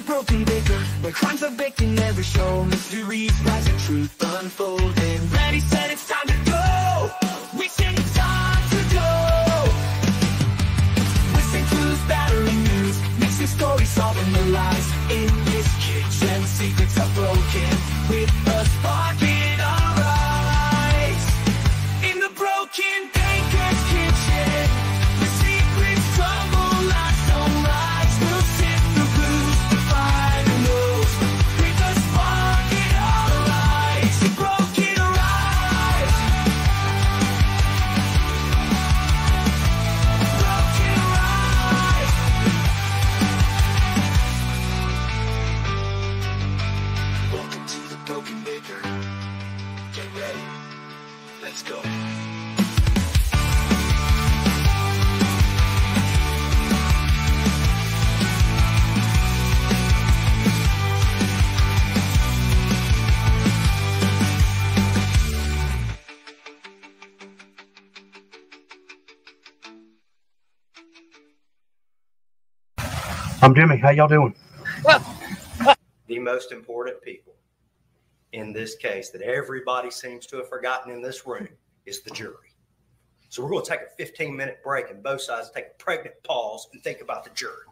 broken baker, where crimes are baked in every show. Mysteries rise and truth unfolding. Ready, set, it's time to go. We say it's time to go. Listen to this battering news, mixing stories, solving the lies. In this kitchen, secrets are broken, with a spark in our eyes. In the broken baker's kitchen, the secrets crumble like sunrise. We'll sift the blues to find the news, with a spark in our eyes. The broken rise, broken rise. Welcome to the broken baker. Get ready, let's go. I'm Jimmy. How y'all doing? The most important people in this case that everybody seems to have forgotten in this room is the jury. So we're going to take a 15-minute break and both sides take a pregnant pause and think about the jury.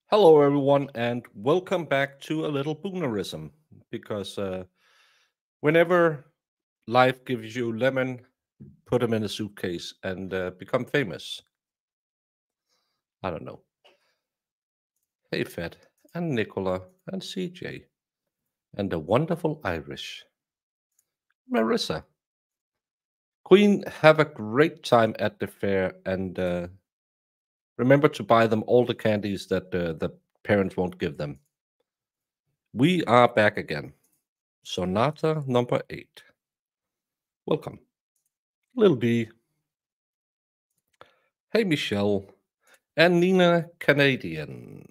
Hello, everyone, and welcome back to a little Boonerism. Because whenever life gives you lemon, put them in a suitcase and become famous. I don't know. Hey, Fed, and Nicola, and CJ, and the wonderful Irish, Marissa. Queen, have a great time at the fair, and remember to buy them all the candies that the parents won't give them. We are back again. Sonata number 8. Welcome. Little B. Hey, Michelle. And Nina Canadian.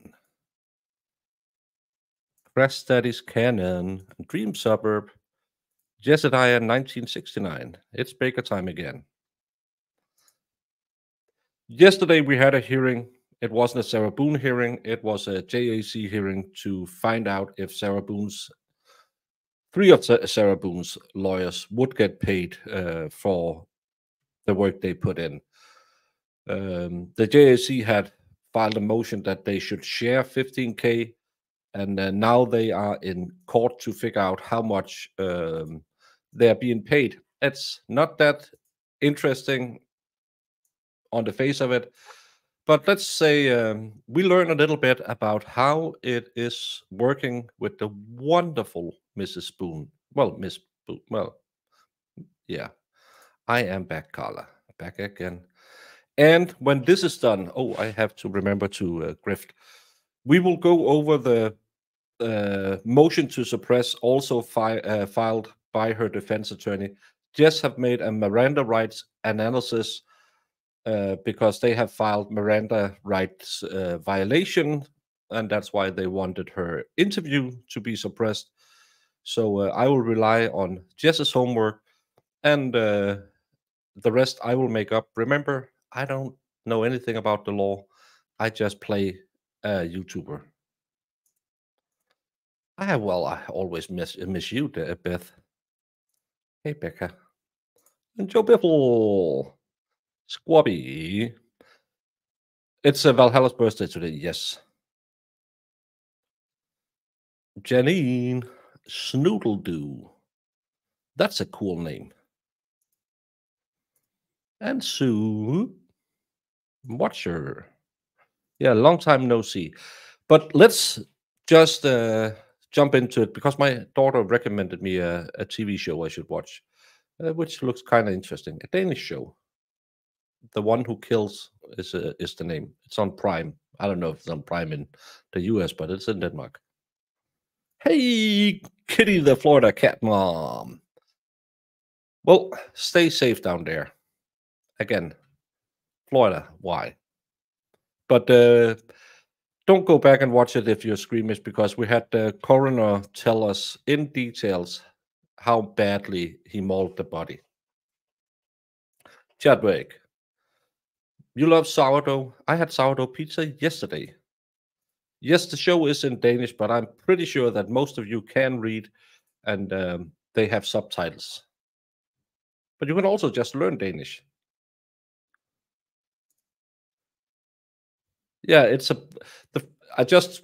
Crash Studies Canon. Dream Suburb. Jesidiah 1969. It's Baker time again. Yesterday we had a hearing. It wasn't a Srah Boone hearing. It was a JAC hearing to find out if three of Srah Boone's lawyers would get paid for the work they put in. The JAC had filed a motion that they should share $15K, and now they are in court to figure out how much they're being paid. It's not that interesting on the face of it, but let's say we learn a little bit about how it is working with the wonderful Mrs. Boone. Well, Miss Boone. Well, yeah, I am back, Carla. Back again. And when this is done, oh, I have to remember to grift. We will go over the motion to suppress, also filed by her defense attorney. Jess have made a Miranda rights analysis because they have filed Miranda rights violation, and that's why they wanted her interview to be suppressed. So I will rely on Jess's homework, and the rest I will make up. Remember, I don't know anything about the law. I just play a YouTuber. I always miss you, Beth. Hey, Becca. And Joe Biffle. Squabby. It's Valhalla's birthday today, yes. Janine Snoodledoo. That's a cool name. And Sue Watcher. Yeah, long time no see. But let's just jump into it, because my daughter recommended me a TV show I should watch, which looks kind of interesting. A Danish show. The One Who Kills is the name. It's on Prime. I don't know if it's on Prime in the US, but it's in Denmark. Hey, Kitty the Florida cat mom. Well, stay safe down there. Again, Florida, why? But don't go back and watch it if you're squeamish, because we had the coroner tell us in details how badly he mauled the body. Chadwick, you love sourdough? I had sourdough pizza yesterday. Yes, the show is in Danish, but I'm pretty sure that most of you can read, and they have subtitles. But you can also just learn Danish. Yeah, I just,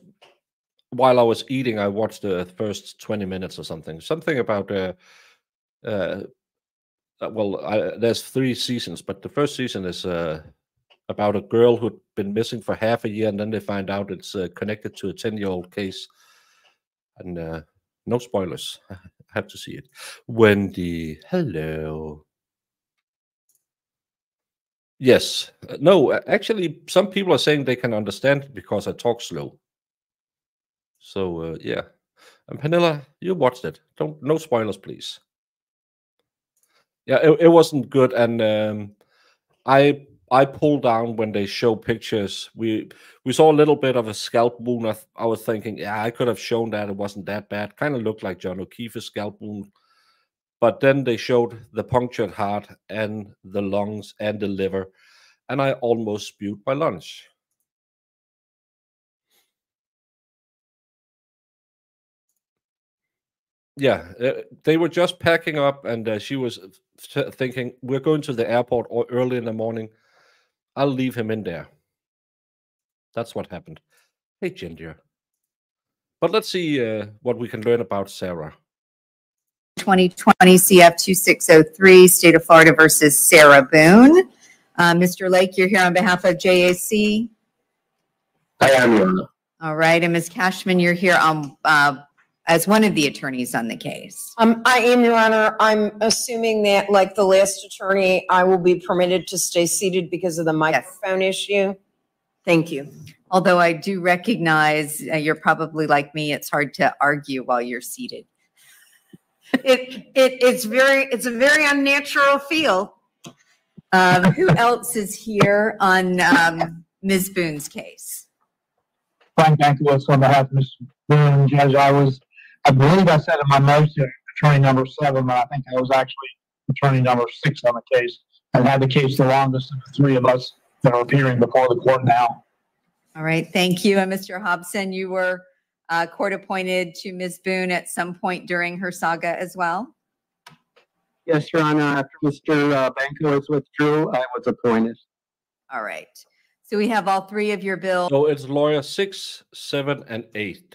while I was eating, I watched the first 20 minutes or something. Something about there's 3 seasons, but the first season is about a girl who'd been missing for half a year, and then they find out it's connected to a 10-year-old case. And no spoilers. I have to see it. Wendy, hello. Yes. No, actually, some people are saying they can understand it because I talk slow. So, yeah. And Pernilla, you watched it. No spoilers, please. Yeah, it wasn't good, and I pulled down when they show pictures. We saw a little bit of a scalp wound. I was thinking, yeah, I could have shown that it wasn't that bad. Kind of looked like John O'Keefe's scalp wound. But then they showed the punctured heart and the lungs and the liver, and I almost spewed my lunch. Yeah, they were just packing up, and she was thinking, we're going to the airport early in the morning. I'll leave him in there. That's what happened. Hey, Ginger. But let's see what we can learn about Sarah. 2020 CF 2603, State of Florida versus Srah Boone. Mr. Lake, you're here on behalf of JAC. I am, Your Honor. All right, and Ms. Cashman, you're here on as one of the attorneys on the case. I am, Your Honor. I'm assuming that, like the last attorney, I will be permitted to stay seated because of the microphone issue. Thank you. Although I do recognize you're probably like me, it's hard to argue while you're seated. It's a very unnatural feel. Who else is here on Ms. Boone's case? Frank Bankiewicz on behalf of Mr. Boone. Judge, I believe I said in my motion attorney number 7, but I think I was actually attorney number 6 on the case, and had the case the longest of the 3 of us that are appearing before the court now. All right, thank you. And Mr. Hobson, you were court appointed to Ms. Boone at some point during her saga as well? Yes, Your Honor. After Mr. Bankiewicz withdrew, I was appointed. All right. So we have all 3 of your bills. So it's lawyer 6, 7, and 8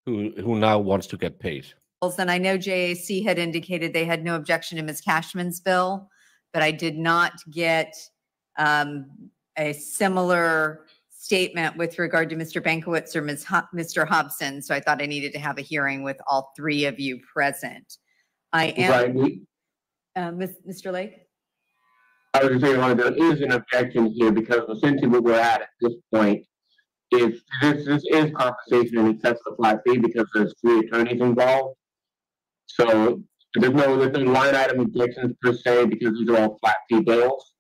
who now wants to get paid. And I know JAC had indicated they had no objection to Ms. Cashman's bill, but I did not get a similar statement with regard to Mr. Bankiewicz or Mr. Hobson. So I thought I needed to have a hearing with all 3 of you present. I am. Right. Mr. Lake? I was just saying, Your Honor, there is an objection here because essentially what we're at this point is this is compensation in excess of the flat fee because there's 3 attorneys involved. So there's no line item objections per se because these are all flat fee bills,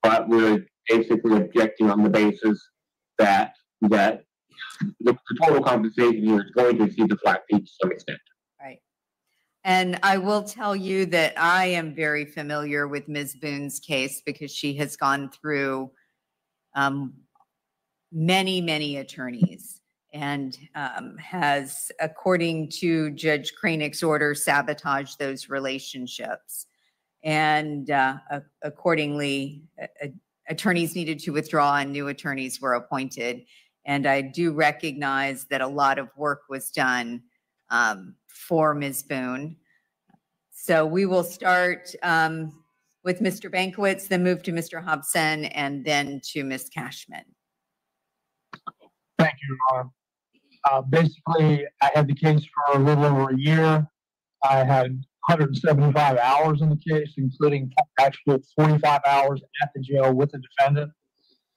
but we're basically objecting on the basis that the total compensation here is going to exceed the flat fee to some extent. Right. And I will tell you that I am very familiar with Ms. Boone's case because she has gone through many attorneys and has, according to Judge Kranick's order, sabotaged those relationships. And accordingly, attorneys needed to withdraw and new attorneys were appointed. And I do recognize that a lot of work was done for Ms. Boone. So we will start with Mr. Bankiewicz, then move to Mr. Hobson, and then to Ms. Cashman. Thank you, Your Honor. Basically, I had the case for a little over a year. I had 175 hours in the case, including actual 45 hours at the jail with the defendant.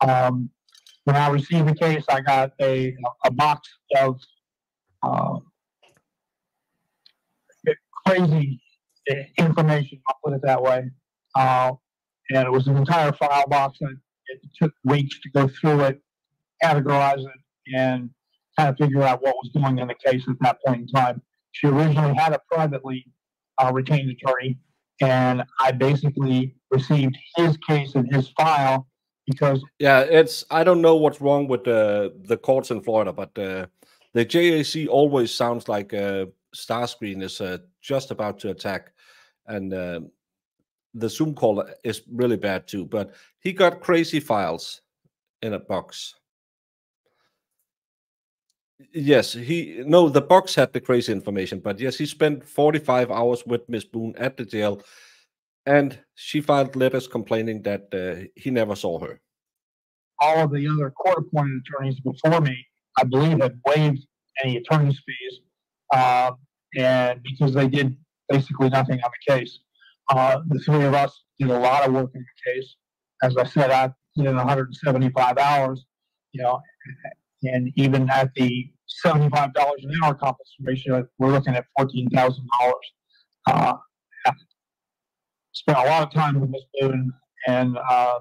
When I received the case, I got a box of crazy information, I'll put it that way. And it was an entire file box, and it took weeks to go through it, categorize it, and kind of figure out what was going on in the case at that point in time. She originally had a privately retained attorney, and I basically received his case and his file because Yeah, I don't know what's wrong with the courts in Florida, but the JAC always sounds like Starscreen is just about to attack, and the Zoom call is really bad too. But he got crazy files in a box. Yes, the box had the crazy information, but yes, he spent 45 hours with Miss Boone at the jail, and she filed letters complaining that he never saw her. all of the other court-appointed attorneys before me, I believe, had waived any attorney's fees, and because they did basically nothing on the case. The three of us did a lot of work in the case. As I said, I put in 175 hours, and even at the $75 an hour compensation, we're looking at $14,000. Spent a lot of time with Ms. Boone and a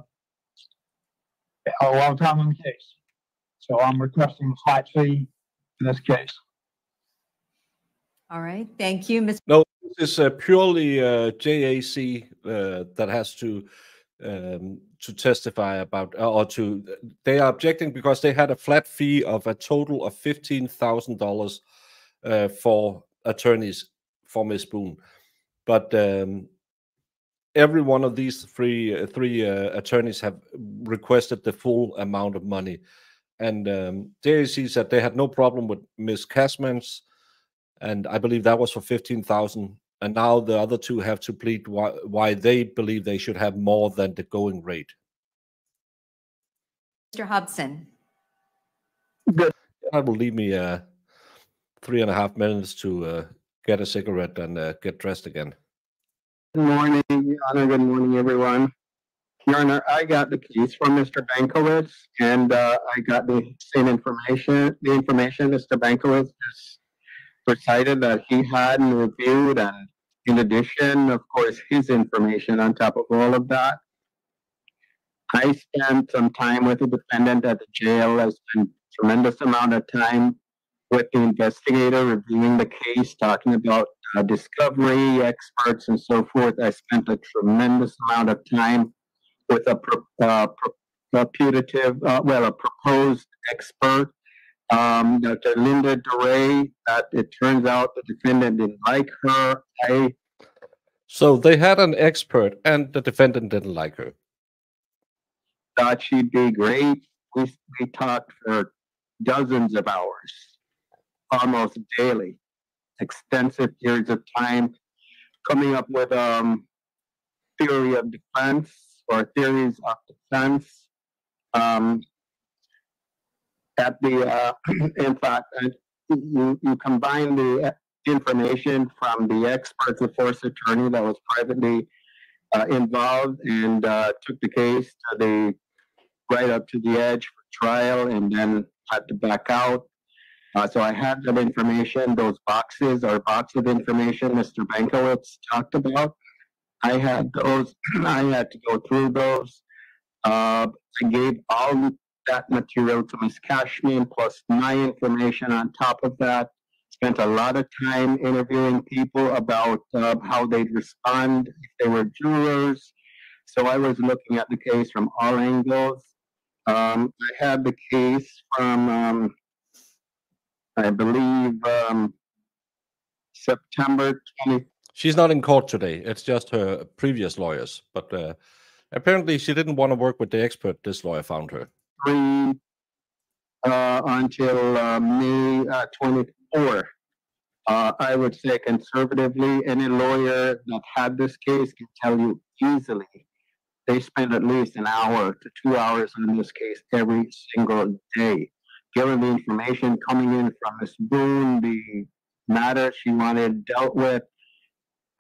lot of time on the case. So I'm requesting a flat fee in this case. All right, thank you, Ms. No, this is purely JAC that has to testify about, they are objecting because they had a flat fee of a total of $15,000 for attorneys for Ms. Boone. But every one of these three attorneys have requested the full amount of money. And JAC said they had no problem with Ms. Cashman's, and I believe that was for $15,000. And now the other two have to plead why they believe they should have more than the going rate. Mr. Hobson. Good. That will leave me 3.5 minutes to get a cigarette and get dressed again. Good morning, Your Honor. Good morning, everyone. Your Honor, I got the case from Mr. Bankowitz, and I got the same information. The information Mr. Bankowitz just recited that he had and reviewed, and in addition, of course, his information on top of all of that. I spent some time with the defendant at the jail. I spent a tremendous amount of time with the investigator reviewing the case, talking about discovery, experts, and so forth. I spent a tremendous amount of time with a proposed expert, Dr. Linda DeRay, that it turns out the defendant didn't like her. So they had an expert and the defendant didn't like her. Thought she'd be great. We talked for dozens of hours, almost daily, extensive periods of time, coming up with theory of defense or theories of defense. In fact, you combine the information from the expert divorce attorney that was privately involved and took the case to right up to the edge for trial, and then had to back out. So I had that information, those boxes or box of information Mr. Bankowitz talked about. I had those. I had to go through those. I gave all that material to Ms. Cashman, plus my information on top of that. Spent a lot of time interviewing people about how they'd respond if they were jurors. So I was looking at the case from all angles. I had the case from, I believe, September 20th. She's not in court today. It's just her previous lawyers. But apparently she didn't want to work with the expert this lawyer found her. Until May 24. I would say conservatively, any lawyer that had this case can tell you easily they spend at least an hour to 2 hours on this case every single day. Given the information coming in from Ms. Boone, the matter she wanted dealt with,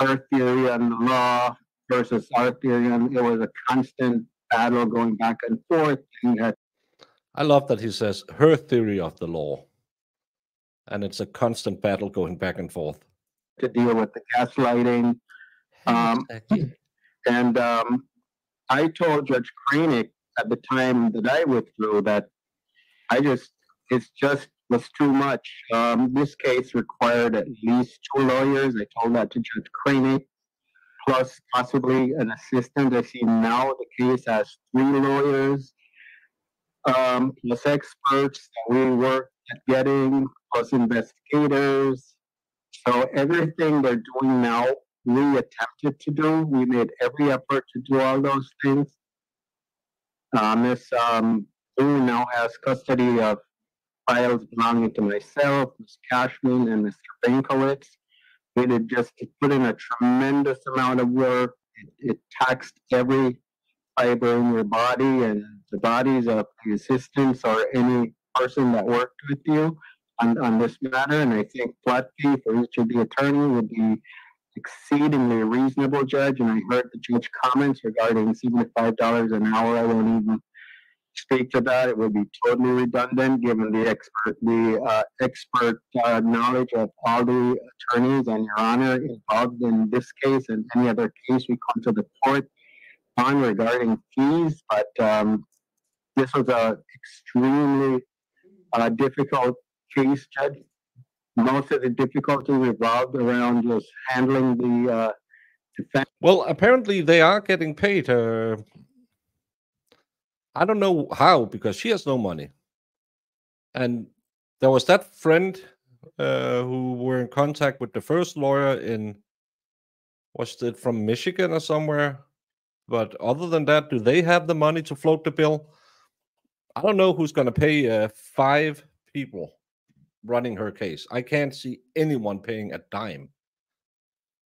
her theory on the law versus our theory, and it was a constant battle going back and forth. I love that he says her theory of the law, and it's a constant battle going back and forth. To deal with the gaslighting. I told Judge Kranick at the time that I withdrew that it just was too much. This case required at least 2 lawyers. I told that to Judge Kranick, plus possibly an assistant. I see now the case has 3 lawyers. plus experts that we worked at getting, plus investigators. So everything they're doing now, we attempted to do. We made every effort to do all those things. Ms. Boone now has custody of files belonging to myself, Ms. Cashman, and Mr. Binkowitz. We did just put in a tremendous amount of work. It taxed every fiber in your body and the bodies of the assistants or any person that worked with you on this matter. And I think flat fee for each of the attorney would be exceedingly reasonable, Judge. And I heard the judge comments regarding $75 an hour. I won't even speak to that. It would be totally redundant given the expert knowledge of all the attorneys and Your Honor involved in this case and any other case we come to the court on regarding fees. But this was a extremely difficult case, Judge. Most of the difficulty revolved around just handling the defense. Well, apparently they are getting paid. I don't know how, because she has no money. And there was that friend who were in contact with the first lawyer in, was it from Michigan or somewhere? But other than that, do they have the money to float the bill? I don't know who's going to pay 5 people running her case. I can't see anyone paying a dime,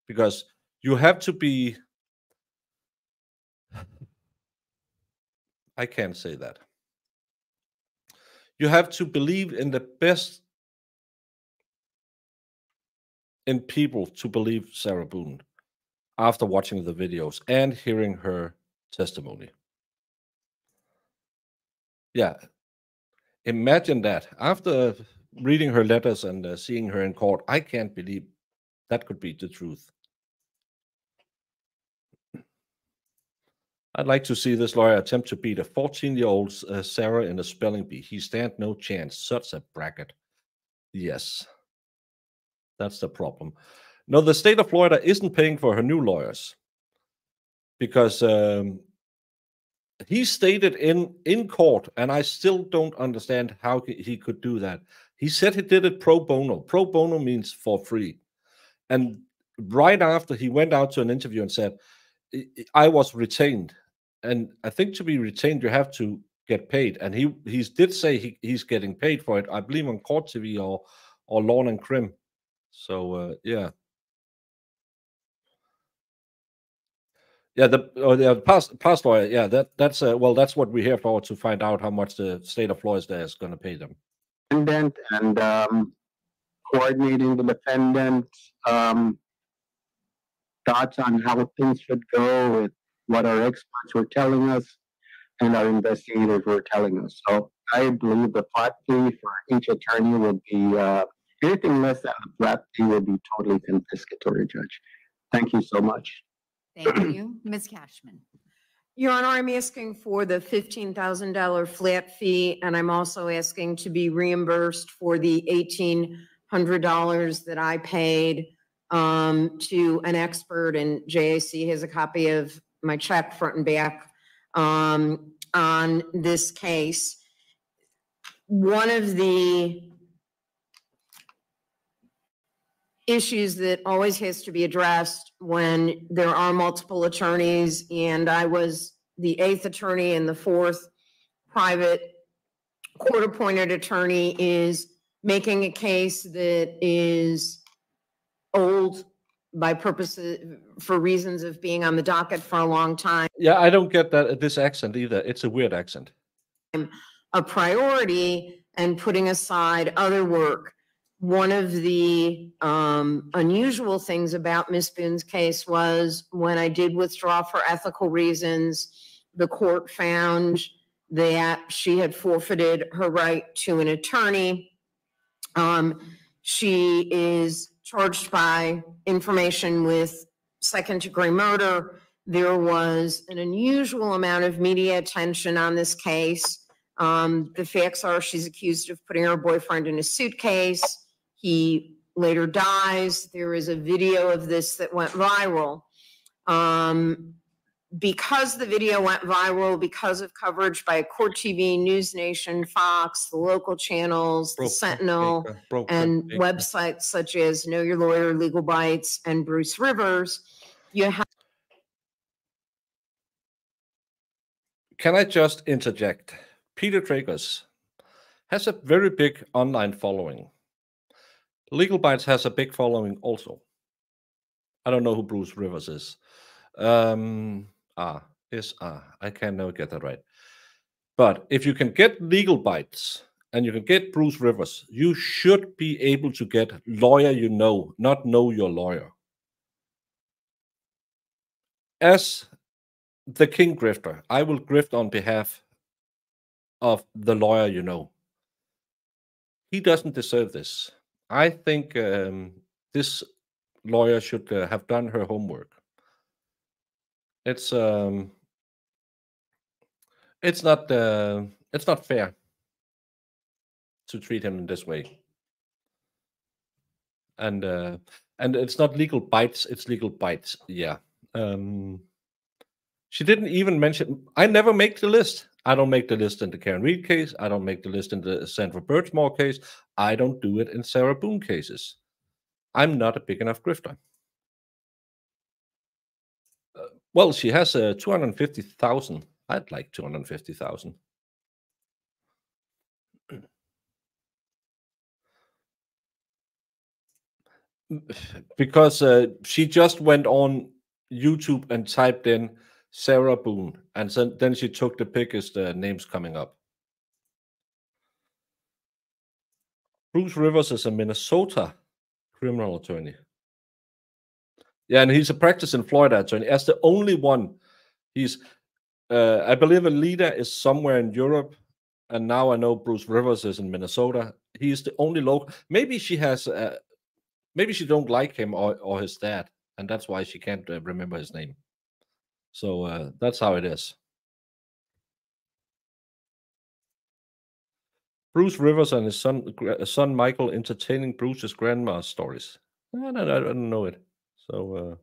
because you have to be, I can't say that. You have to believe in the best in people to believe Srah Boone after watching the videos and hearing her testimony. Yeah. Imagine that. After reading her letters and seeing her in court, I can't believe that could be the truth. I'd like to see this lawyer attempt to beat a 14-year-old Srah in a spelling bee. He stand no chance. Such a bracket. Yes. That's the problem. No, the state of Florida isn't paying for her new lawyers because he stated in court, and I still don't understand how he could do that. He said he did it pro bono. Pro bono means for free. And right after, he went out to an interview and said, I was retained. And I think to be retained, you have to get paid. And he did say he's getting paid for it, I believe on Court TV or Lawn and Crim. So, yeah. Yeah, the past lawyer, yeah, that's that's what we're here for, to find out how much the state of Florida is going to pay them. And coordinating the defendant, thoughts on how things should go, with what our experts were telling us and our investigators were telling us. So I believe the flat fee for each attorney would be anything less than the flat fee would be totally confiscatory, Judge. Thank you so much. Thank you. Ms. Cashman. Your Honor, I'm asking for the $15,000 flat fee, and I'm also asking to be reimbursed for the $1,800 that I paid to an expert, and JAC has a copy of my check front and back on this case. One of the issues that always has to be addressed when there are multiple attorneys, and I was the 8th attorney and the 4th private court-appointed attorney, is making a case that is old by purposes, for reasons of being on the docket for a long time. Yeah, I don't get this accent either. It's a weird accent. A priority and putting aside other work. One of the unusual things about Ms. Boone's case was when I did withdraw for ethical reasons, the court found that she had forfeited her right to an attorney. She is charged by information with second-degree murder. There was an unusual amount of media attention on this case. The facts are she's accused of putting her boyfriend in a suitcase. He later dies. There is a video of this that went viral. because the video went viral, because of coverage by Court TV, News Nation, Fox, the local channels, the Sentinel, and websites such as Know Your Lawyer, Legal Bites, and Bruce Rivers, you have. Can I just interject? Peter Tragos has a very big online following. Legal Bites has a big following also. I don't know who Bruce Rivers is. I can never get that right. But if you can get Legal Bites and you can get Bruce Rivers, you should be able to get Lawyer You Know, not Know Your Lawyer. As the king grifter, I will grift on behalf of the Lawyer You Know. He doesn't deserve this. I think this lawyer should have done her homework. It's not fair to treat him in this way. And it's not Legal Bites, it's Legal Bites. Yeah. She didn't even mention. I never make the list. I don't make the list in the Karen Reed case. I don't make the list in the Sandra Birchmore case. I don't do it in Srah Boone cases. I'm not a big enough grifter. Well, she has 250,000. I'd like 250,000. Because she just went on YouTube and typed in Srah Boone, and then she took the biggest names coming up. Bruce Rivers is a Minnesota criminal attorney. Yeah, and he's a practicing Florida attorney. As the only one, he's, I believe Alida is somewhere in Europe, and now I know Bruce Rivers is in Minnesota. He's the only local. Maybe she has, maybe she don't like him or his dad, and that's why she can't remember his name. So that's how it is. Bruce Rivers and his son Michael entertaining Bruce's grandma's stories. I don't know it. So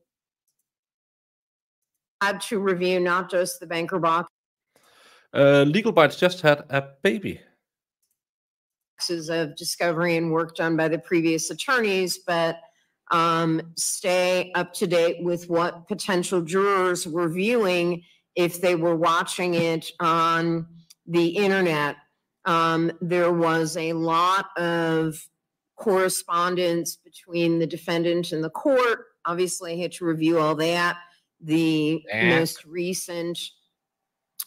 Had to review not just the banker box. Legal Bites just had a baby. Of discovery and work done by the previous attorneys, but stay up to date with what potential jurors were viewing if they were watching it on the internet. There was a lot of correspondence between the defendant and the court. Obviously, I had to review all that. The most recent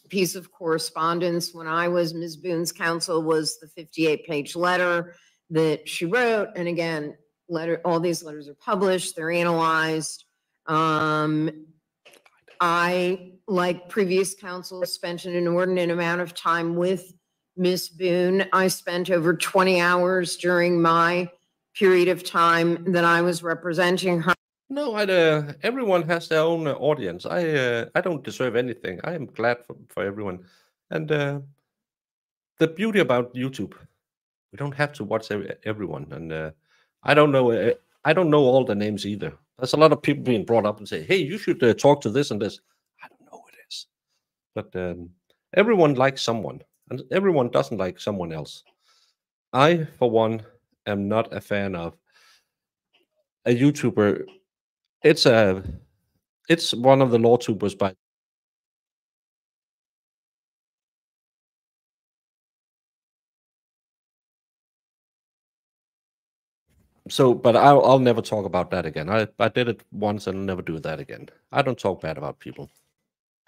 piece of correspondence when I was Ms. Boone's counsel was the 58-page letter that she wrote. And again, all these letters are published, they're analyzed. I, like previous counsel, spent an inordinate amount of time with Ms. Boone. I spent over 20 hours during my period of time that I was representing her. No, everyone has their own audience. I don't deserve anything. I am glad for everyone. And the beauty about YouTube, we don't have to watch everyone. And I don't know all the names either. There's a lot of people being brought up and say, hey, you should talk to this and this. I don't know who it is. But everyone likes someone, and everyone doesn't like someone else. I, for one, am not a fan of a YouTuber. It's one of the law tubers by. So, but I'll never talk about that again. I did it once and I'll never do that again. I don't talk bad about people.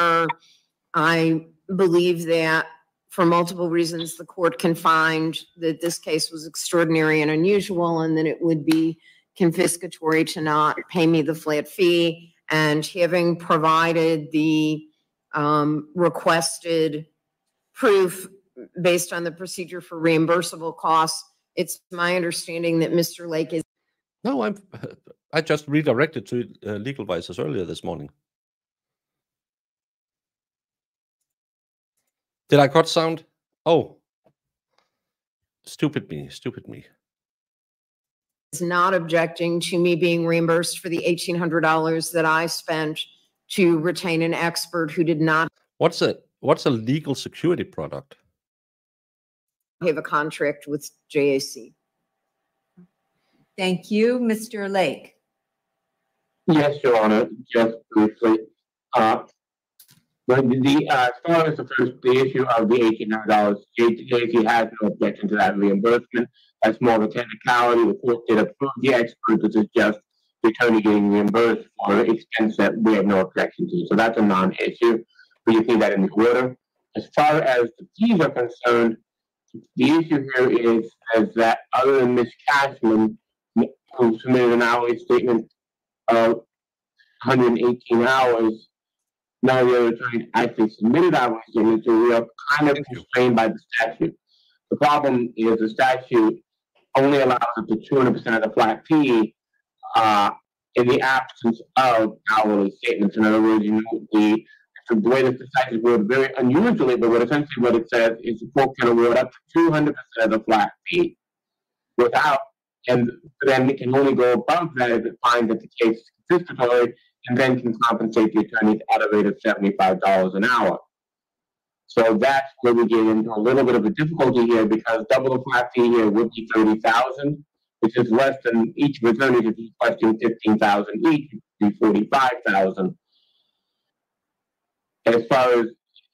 I believe that for multiple reasons, the court can find that this case was extraordinary and unusual, and that it would be confiscatory to not pay me the flat fee. And having provided the requested proof based on the procedure for reimbursable costs, it's my understanding that Mr. Lake is. No, I just redirected to Legal Advisors earlier this morning. Did I cut sound? Oh, stupid me. Is not objecting to me being reimbursed for the $1,800 that I spent to retain an expert who did not What's a legal security product? have a contract with JAC. Thank you, Mr. Lake. Yes, Your Honor, just briefly. But as far as the issue of the $1,800, JAC has no objection to that reimbursement. That's more of a technicality. The court did approve the expert. This is just the attorney getting reimbursed for expense that we have no objection to. So that's a non-issue. We just need that in the order. As far as the fees are concerned, the issue here is that other than Ms. Cashman, who submitted an hourly statement of 118 hours, none of the other attorneys actually submitted hourly statements, so we are kind of constrained by the statute. The problem is the statute only allows up to 200% of the flat fee in the absence of hourly statements. In other words, the way that the statute is worded very unusually, but essentially what it says is the court can award up to 200% of the flat fee without, and then it can only go above that if it finds that the case is confiscatory, and then can compensate the attorneys at a rate of $75 an hour. So that's where we get into a little bit of a difficulty here, because double the flat fee here would be $30,000, which is less than each of the attorneys is requesting $15,000 each, would be $45,000. As far as,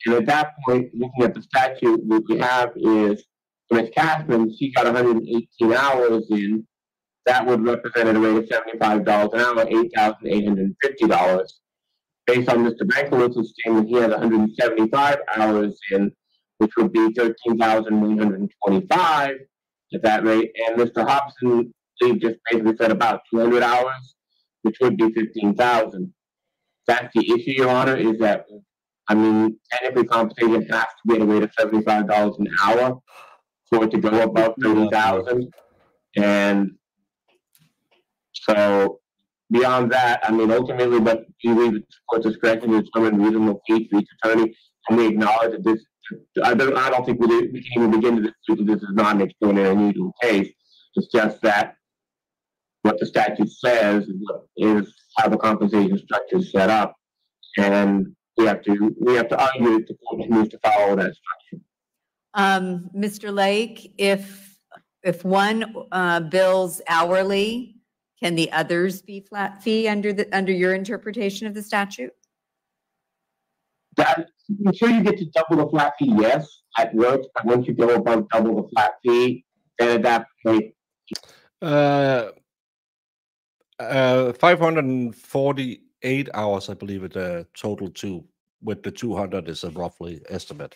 and at that point, looking at the statute, what we have is Ms. Cashman, she got 118 hours in. That would represent at a rate of $75 an hour, $8,850. Based on Mr. Bankowitz's statement, he has 175 hours in, which would be $13,125 at that rate. And Mr. Hobson, he just basically said about 200 hours, which would be $15,000. That's the issue, Your Honor, is that, I mean, technically compensation has to be at a rate of $75 an hour for it to go above $30,000. And so beyond that, I mean, ultimately, but you leave it to court discretion to determine reasonable fees for each attorney, and we acknowledge that this. I don't think we can even begin to dispute that this is not an extraordinary unusual case. It's just that what the statute says is how the compensation structure is set up, and we have to argue that the court needs to follow that structure. Mr. Lake, if one bills hourly, can the others be flat fee under your interpretation of the statute? Until you get to double the flat fee, yes, at work. But once you go above double the flat fee, then at that point, 548 hours, I believe it total to, with the 200 is a roughly estimate.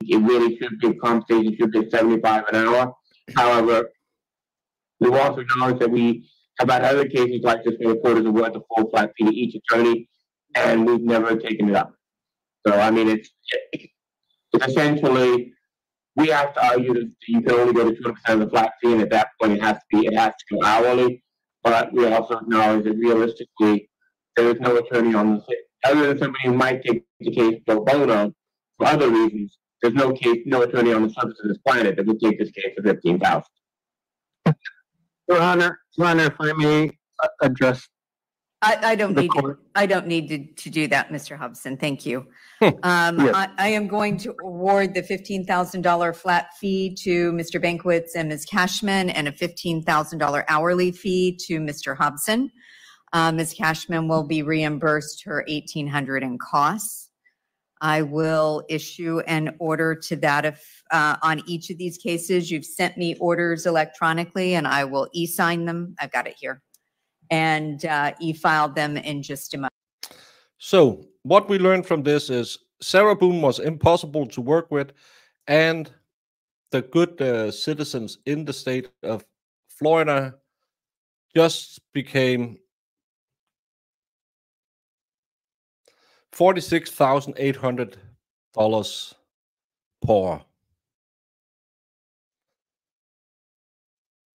It really should be compensation should be $75 an hour. However, we also acknowledge that we have had other cases like this where the court has awarded the full flat fee to each attorney, and we've never taken it up. So I mean, it's essentially we have to argue that you can only go to 200% of the flat fee, and at that point it has to go hourly. But we also acknowledge that realistically, there is no attorney on the other than somebody who might take the case pro bono for other reasons. There's no attorney on the surface of this planet that would take this case for $15,000. Your Honor, if I may address. I don't need to do that, Mr. Hobson. Thank you. Yes. I am going to award the $15,000 flat fee to Mr. Bankwitz and Ms. Cashman, and a $15,000 hourly fee to Mr. Hobson. Ms. Cashman will be reimbursed her $1,800 in costs. I will issue an order to that if on each of these cases. You've sent me orders electronically, and I will e-sign them. I've got it here, and e-file them in just a moment. So what we learned from this is Srah Boone was impossible to work with, and the good citizens in the state of Florida just became $46,800 poor.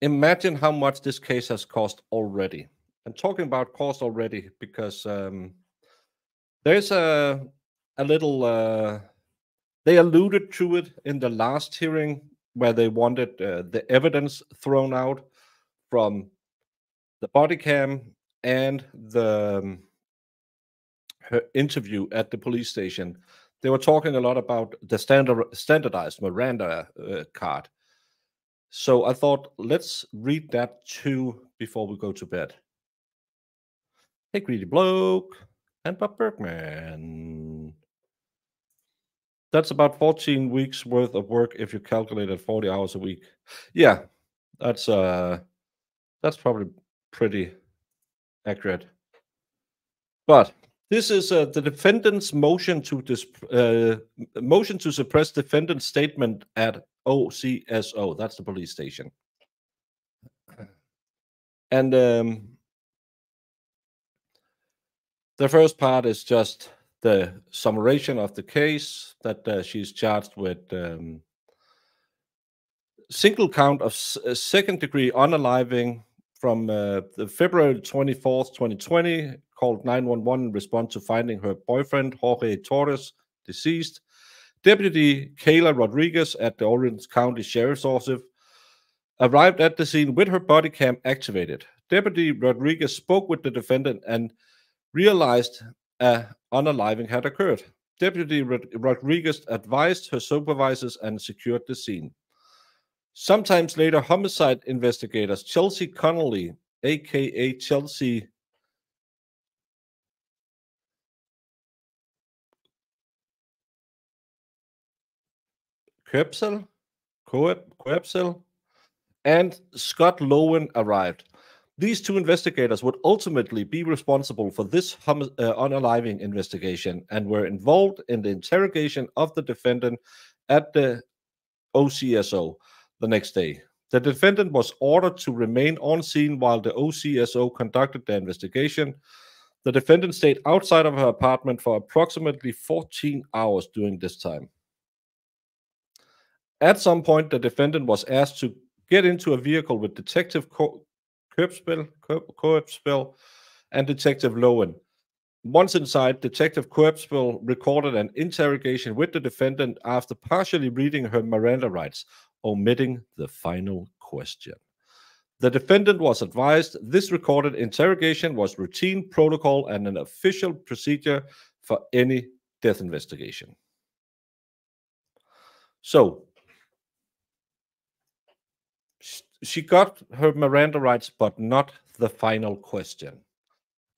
Imagine how much this case has cost already. I'm talking about cost already because there's a little, they alluded to it in the last hearing where they wanted the evidence thrown out from the body cam and the her interview at the police station, they were talking a lot about the standardized Miranda card. So I thought, let's read that too before we go to bed. Hey, Greedy Bloke and Bob Bergman. That's about 14 weeks worth of work if you calculate at 40 hours a week. Yeah, that's probably pretty accurate. But this is the defendant's motion to suppress defendant's statement at OCSO. That's the police station. And the first part is just the summation of the case, that she's charged with single count of second-degree unaliving from the February 24th, 2020, called 911 in response to finding her boyfriend, Jorge Torres, deceased. Deputy Kayla Rodriguez at the Orange County Sheriff's Office arrived at the scene with her body cam activated. Deputy Rodriguez spoke with the defendant and realized unaliving had occurred. Deputy Rodriguez advised her supervisors and secured the scene. Sometimes later, homicide investigators Chelsea Connolly, aka Chelsea Koepsel, and Scott Lowen arrived. These two investigators would ultimately be responsible for this unaliving investigation and were involved in the interrogation of the defendant at the OCSO the next day. The defendant was ordered to remain on scene while the OCSO conducted the investigation. The defendant stayed outside of her apartment for approximately 14 hours during this time. At some point, the defendant was asked to get into a vehicle with Detective Koepsel and Detective Lowen. Once inside, Detective Koepsel recorded an interrogation with the defendant after partially reading her Miranda rights, omitting the final question. The defendant was advised this recorded interrogation was routine protocol and an official procedure for any death investigation. So, she got her Miranda rights, but not the final question.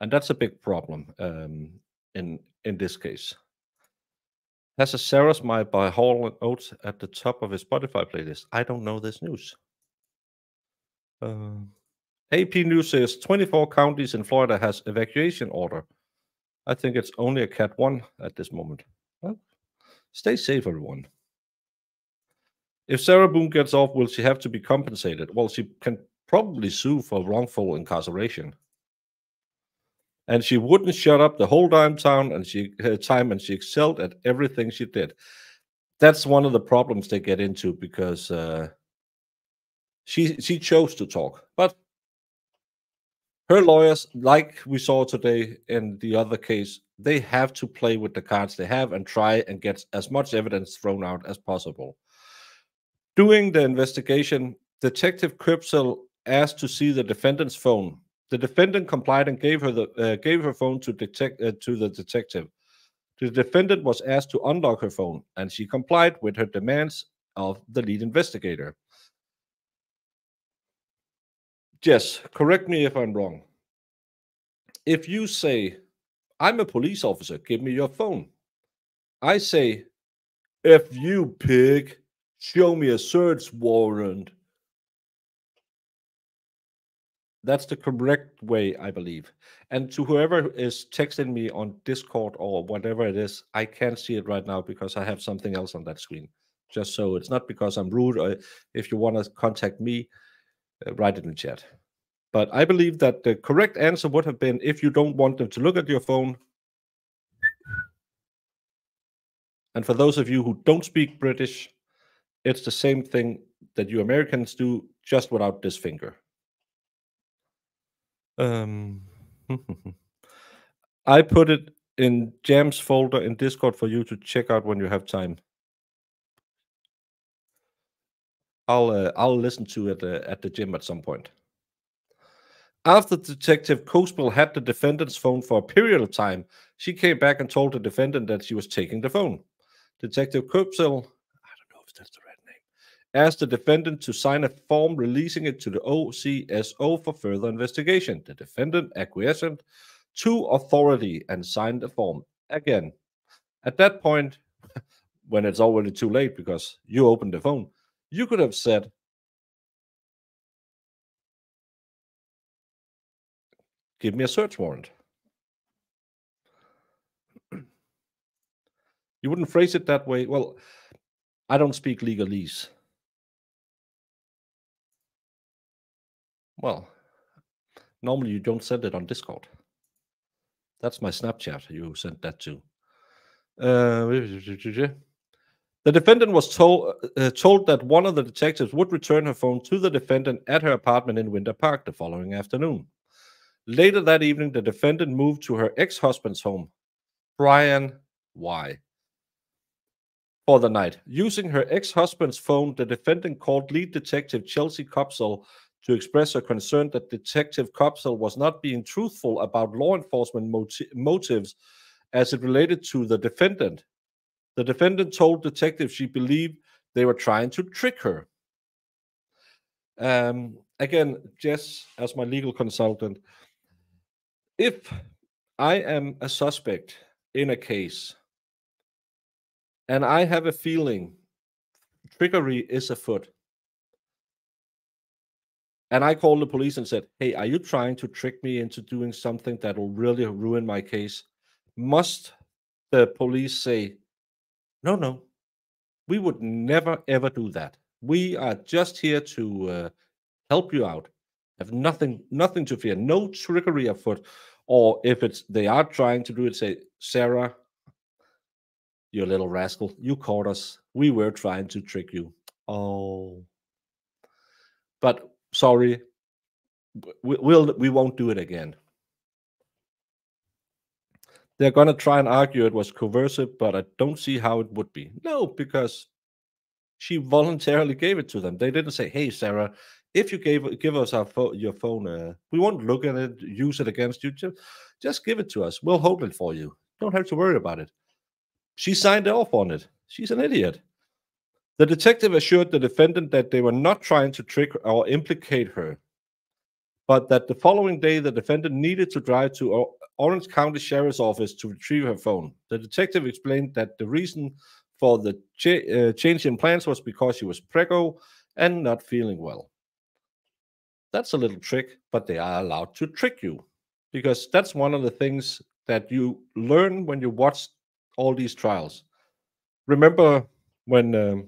And that's a big problem in this case. Has a Sarah Smile by Hall & Oates at the top of his Spotify playlist? I don't know this news. AP News says 24 counties in Florida has evacuation order. I think it's only a Cat 1 at this moment. Well, stay safe, everyone. If Srah Boone gets off, will she have to be compensated? Well, she can probably sue for wrongful incarceration. And she wouldn't shut up the whole damn time, and she excelled at everything she did. That's one of the problems they get into, because she chose to talk. But her lawyers, like we saw today in the other case, they have to play with the cards they have and try and get as much evidence thrown out as possible. During the investigation, Detective Koepsel asked to see the defendant's phone. The defendant complied and gave her phone to the detective. The defendant was asked to unlock her phone, and she complied with her demands of the lead investigator. Jess, correct me if I'm wrong. If you say, I'm a police officer, give me your phone. I say, F you, pig, show me a search warrant. That's the correct way, I believe. And to whoever is texting me on Discord or whatever it is, I can't see it right now because I have something else on that screen. Just so it's not because I'm rude, or if you want to contact me, write it in the chat. But I believe that the correct answer would have been, if you don't want them to look at your phone. And for those of you who don't speak British, it's the same thing that you Americans do, just without this finger. I put it in Jam's folder in Discord for you to check out when you have time. I'll listen to it at the gym at some point. After Detective Cospel had the defendant's phone for a period of time, she came back and told the defendant that she was taking the phone. Detective Cospel, I don't know if that's the right name, asked the defendant to sign a form releasing it to the OCSO for further investigation. The defendant acquiesced to authority and signed the form. Again, at that point, when it's already too late because you opened the phone, you could have said, give me a search warrant. You wouldn't phrase it that way. Well, I don't speak legalese. Well, normally you don't send it on Discord. That's my Snapchat you sent that to. The defendant was told that one of the detectives would return her phone to the defendant at her apartment in Winter Park the following afternoon. Later that evening, the defendant moved to her ex-husband's home, Brian Y., for the night. Using her ex-husband's phone, the defendant called lead detective Chelsea Copsall to express her concern that Detective Copsall was not being truthful about law enforcement motives as it related to the defendant. The defendant told detectives she believed they were trying to trick her. Again, Jess, as my legal consultant, if I am a suspect in a case and I have a feeling trickery is afoot, and I called the police and said, hey, are you trying to trick me into doing something that will really ruin my case? Must the police say, no, we would never, ever do that. We are just here to help you out. Have nothing to fear. No trickery afoot. Or if they are trying to do it, say, Sarah, you little rascal, you caught us. We were trying to trick you. Oh. But sorry, we won't do it again. They're going to try and argue it was coercive, but I don't see how it would be. No, because she voluntarily gave it to them. They didn't say, hey, Sarah, if you give us your phone, we won't look at it, use it against you. Just give it to us. We'll hold it for you. Don't have to worry about it. She signed off on it. She's an idiot. The detective assured the defendant that they were not trying to trick or implicate her, but that the following day the defendant needed to drive to Orange County Sheriff's Office to retrieve her phone. The detective explained that the reason for the change in plans was because she was preggo and not feeling well. That's a little trick, but they are allowed to trick you, because that's one of the things that you learn when you watch all these trials. Remember when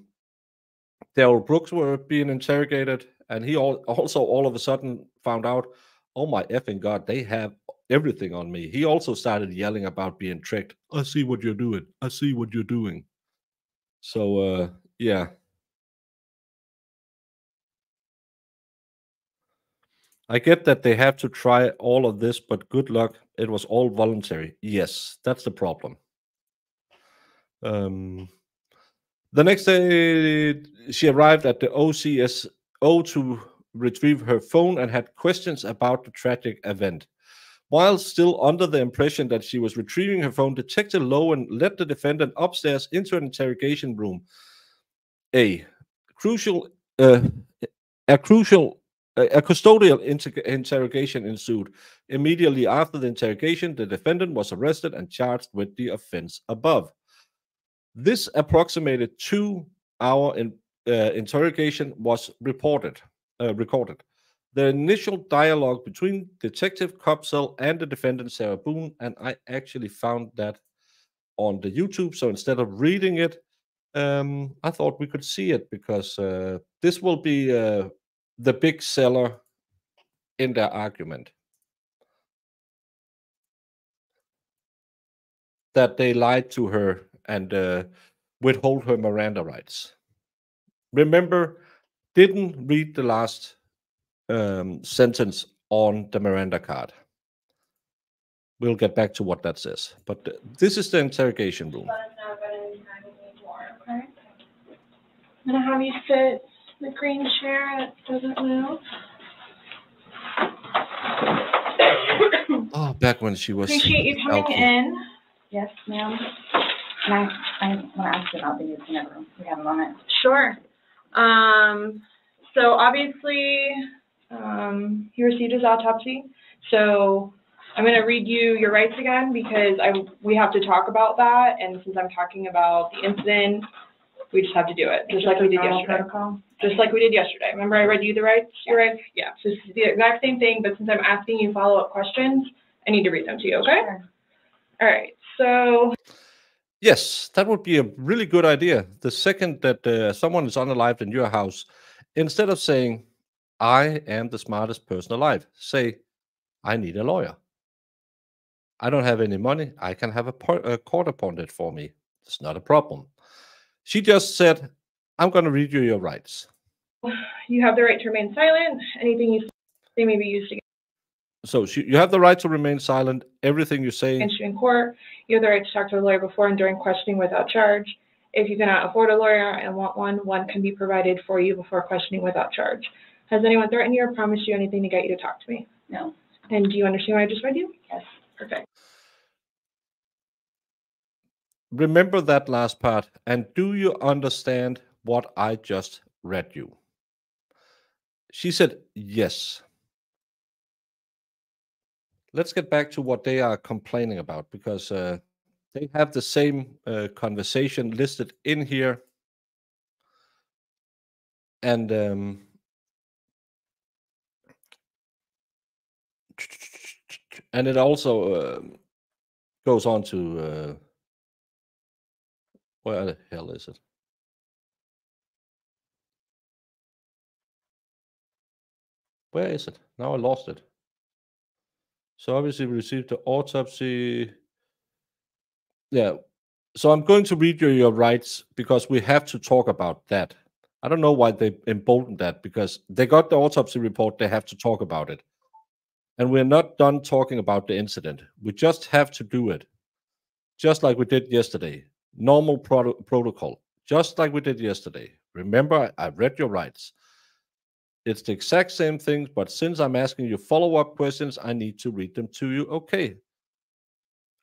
Darrell Brooks were being interrogated, and he also all of a sudden found out, oh my effing God, they have everything on me. He also started yelling about being tricked. I see what you're doing. I see what you're doing. So, yeah. I get that they have to try all of this, but good luck. It was all voluntary. Yes, that's the problem. The next day, she arrived at the OCSO to retrieve her phone and had questions about the tragic event. While still under the impression that she was retrieving her phone, Detective Lowen led the defendant upstairs into an interrogation room. A custodial interrogation ensued. Immediately after the interrogation, the defendant was arrested and charged with the offense above. This approximated 2-hour interrogation was recorded. The initial dialogue between Detective Copsall and the defendant, Srah Boone, and I actually found that on the YouTube. So instead of reading it, I thought we could see it, because this will be the big seller in their argument, that they lied to her and withhold her Miranda rights. Remember, didn't read the last sentence on the Miranda card. We'll get back to what that says. But this is the interrogation room. Okay. I'm going to have you sit in the green chair that doesn't move. back when she was Appreciate you coming LP. in. Yes, ma'am. And I want to ask you about the incident room. We have a moment. Sure. So obviously, he received his autopsy. So I'm going to read you your rights again because we have to talk about that. And since I'm talking about the incident, we just have to do it, just like we did yesterday. Protocol. Just like we did yesterday. Remember I read you the rights, your rights? Yeah, so it's the exact same thing, but since I'm asking you follow-up questions, I need to read them to you, okay? Sure. All right, so. Yes, that would be a really good idea. The second that someone is unalived in your house, instead of saying, I am the smartest person alive, say, I need a lawyer. I don't have any money. I can have a court appointed for me. It's not a problem. She just said, I'm going to read you your rights. You have the right to remain silent. Anything you say may be used against So you have the right to remain silent. Everything you say. you in court. You have the right to talk to a lawyer before and during questioning without charge. If you cannot afford a lawyer and want one can be provided for you before questioning without charge. Has anyone threatened you or promised you anything to get you to talk to me? No. And do you understand what I just read you? Yes. Perfect. Remember that last part. And do you understand what I just read you? She said, yes. Let's get back to what they are complaining about, because they have the same conversation listed in here. And it also goes on to where the hell is it? Where is it? Now I lost it. So obviously we received the autopsy. Yeah. So I'm going to read you your rights because we have to talk about that. I don't know why they emboldened that, because they got the autopsy report. They have to talk about it. And we're not done talking about the incident. We just have to do it. Just like we did yesterday. Normal protocol. Just like we did yesterday. Remember, I read your rights. It's the exact same thing, but since I'm asking you follow-up questions, I need to read them to you. Okay.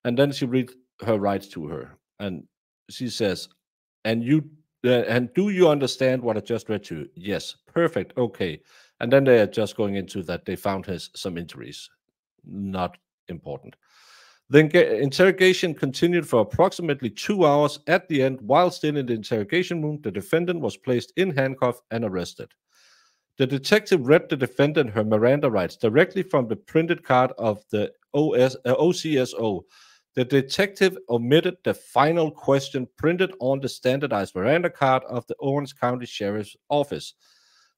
And then she reads her rights to her. And she says, and do you understand what I just read to you? Yes. Perfect. Okay. And then they are just going into that they found some injuries. Not important. The interrogation continued for approximately 2 hours. At the end, while still in the interrogation room, the defendant was placed in handcuffs and arrested. The detective read the defendant her Miranda rights directly from the printed card of the OCSO. The detective omitted the final question printed on the standardized Miranda card of the Orange County Sheriff's Office.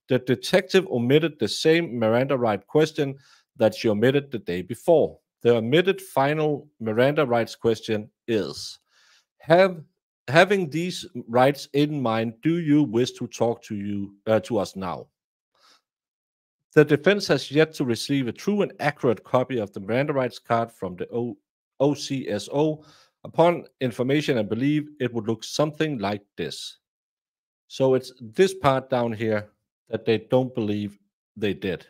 The detective omitted the same Miranda right question that she omitted the day before. The omitted final Miranda rights question is, having these rights in mind, do you wish to talk to us now? The defense has yet to receive a true and accurate copy of the Miranda rights card from the OCSO. Upon information, I believe it would look something like this. So it's this part down here that they don't believe they did.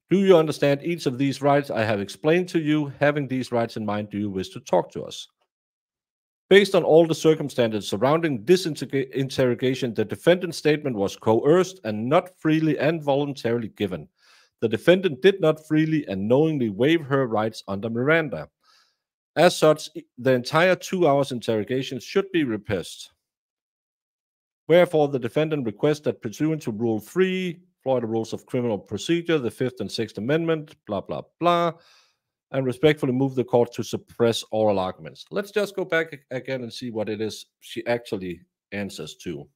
Do you understand each of these rights I have explained to you? Having these rights in mind, do you wish to talk to us? Based on all the circumstances surrounding this interrogation, the defendant's statement was coerced and not freely and voluntarily given. The defendant did not freely and knowingly waive her rights under Miranda. As such, the entire 2 hours interrogation should be repressed. Wherefore, the defendant requests that pursuant to Rule 3, Florida Rules of Criminal Procedure, the 5th and 6th Amendment, blah, blah, blah, and respectfully move the court to suppress oral arguments. Let's just go back again and see what it is she actually answers to.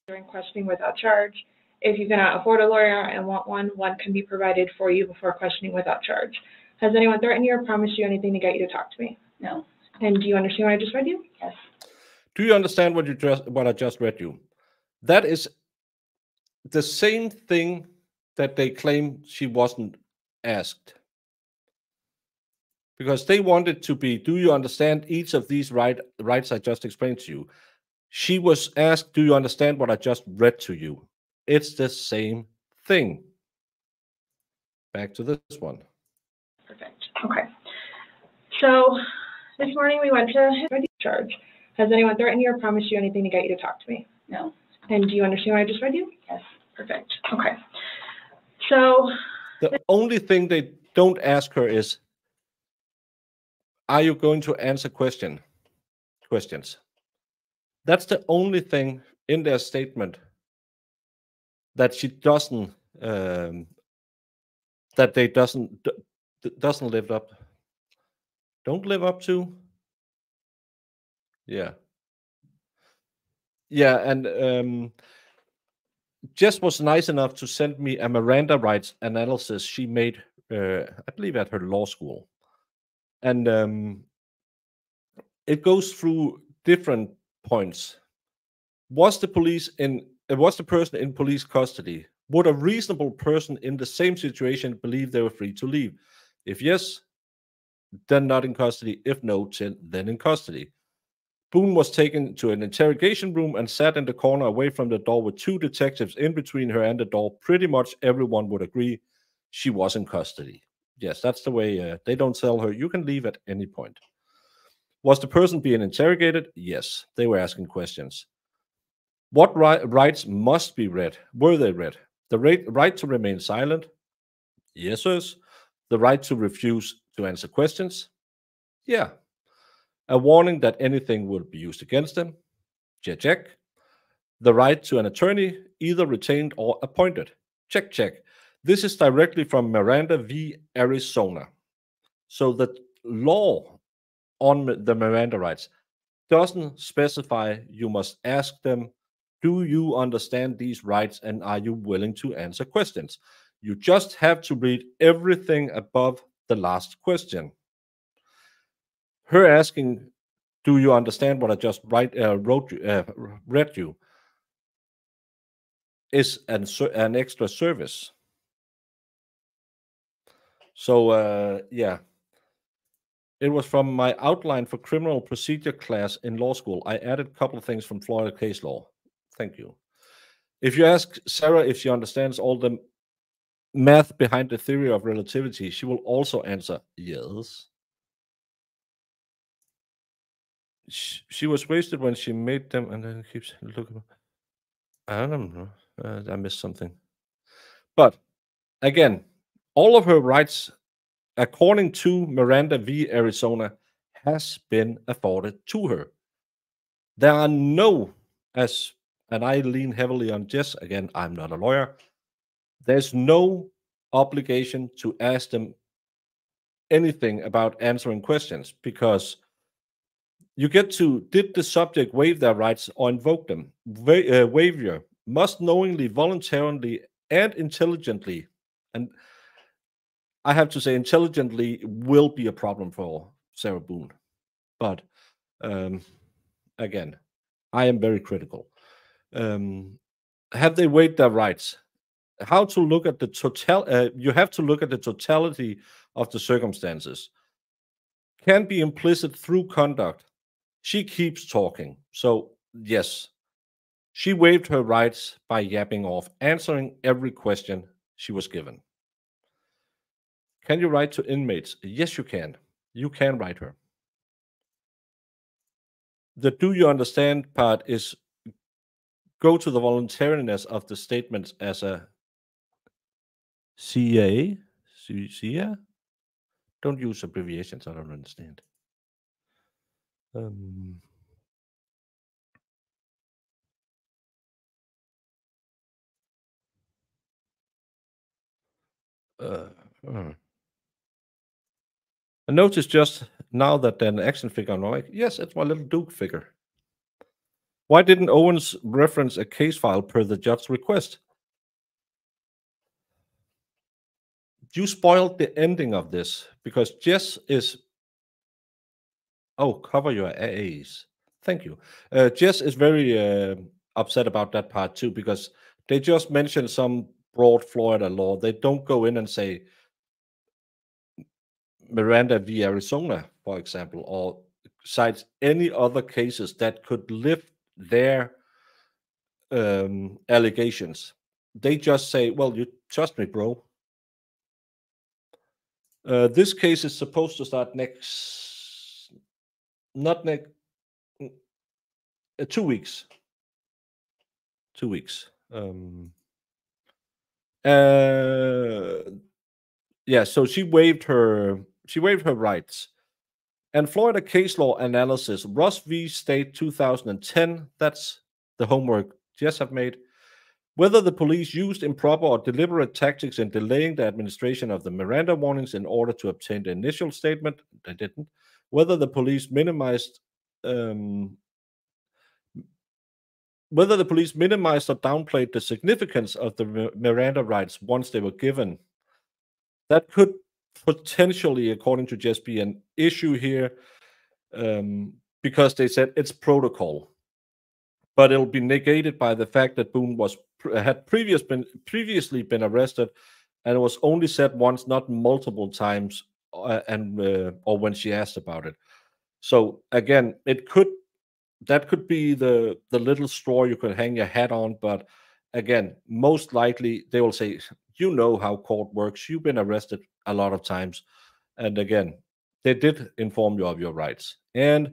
during questioning without charge. If you cannot afford a lawyer and want one can be provided for you before questioning without charge. Has anyone threatened you or promised you anything to get you to talk to me? No. And do you understand what I just read you? Yes. Do you understand what I just read you? That is the same thing that they claim she wasn't asked. Because they wanted to be, do you understand each of these rights I just explained to you? She was asked, do you understand what I just read to you? It's the same thing. back to this one. Perfect. Okay. So this morning we went to his charge. Has anyone threatened you or promised you anything to get you to talk to me? No. And do you understand what I just read you? Yes. Perfect. Okay. So The only thing they don't ask her is, are you going to answer questions? That's the only thing in their statement that she doesn't that they doesn't live up. Don't live up to. Yeah. Yeah, and Jess was nice enough to send me a Miranda rights analysis she made, I believe, at her law school, and it goes through different points. Was the person in police custody? Would a reasonable person in the same situation believe they were free to leave? If yes, then not in custody. If no, then in custody. Boone was taken to an interrogation room and sat in the corner away from the door with 2 detectives in between her and the door. Pretty much everyone would agree she was in custody. Yes, that's the way. They don't tell her, you can leave at any point. Was the person being interrogated? Yes, they were asking questions. What rights must be read? Were they read? The right to remain silent? Yes, sirs. The right to refuse to answer questions? Yeah. A warning that anything will be used against them? Check. The right to an attorney, either retained or appointed? Check. This is directly from Miranda v. Arizona. So the law on the Miranda rights doesn't specify you must ask them, do you understand these rights and are you willing to answer questions? You just have to read everything above the last question. Her asking, do you understand what I just read you, is an extra service. So, yeah. It was from my outline for criminal procedure class in law school. I added a couple of things from Florida case law. Thank you. If you ask Sarah if she understands all the math behind the theory of relativity, she will also answer yes. She was wasted when she made them, and then keeps looking. I don't know. I missed something. But again, all of her rights, according to Miranda v. Arizona, has been afforded to her. There are no, and I lean heavily on Jess, again, I'm not a lawyer, there's no obligation to ask them anything about answering questions, because you get to, did the subject waive their rights or invoke them? Waiver must knowingly, voluntarily, and intelligently, and I have to say intelligently will be a problem for Srah Boone. But again, I am very critical. Have they waived their rights? How to look at the total? You have to look at the totality of the circumstances. Can be implicit through conduct. She keeps talking. So yes, she waived her rights by yapping off, answering every question she was given. Can you write to inmates? Yes, you can. You can write her. The do you understand part is go to the voluntariness of the statements as a CA. Don't use abbreviations. I don't understand. I noticed just now that an action figure on my, yes, it's my little Duke figure. Why didn't Owens reference a case file per the judge's request? You spoiled the ending of this because Jess is. Oh, cover your AAs. Thank you. Jess is very upset about that part too, because they just mentioned some broad Florida law. They don't go in and say Miranda v. Arizona, for example, or cite any other cases that could lift their allegations. They just say, well, you trust me, bro. This case is supposed to start not next, 2 weeks. 2 weeks. Yeah, so she waived her rights. And Florida case law analysis, Ross v. State 2010, that's the homework Jess have made. Whether the police used improper or deliberate tactics in delaying the administration of the Miranda warnings in order to obtain the initial statement, they didn't. Whether the police minimized or downplayed the significance of the Miranda rights once they were given, that could potentially, according to Jess, be an issue here, because they said it's protocol, but it'll be negated by the fact that Boone had previously been arrested, and it was only said once, not multiple times, or when she asked about it. So again, that could be the little straw you could hang your hat on, but again, most likely they will say, you know how court works, you've been arrested a lot of times, and again, they did inform you of your rights. And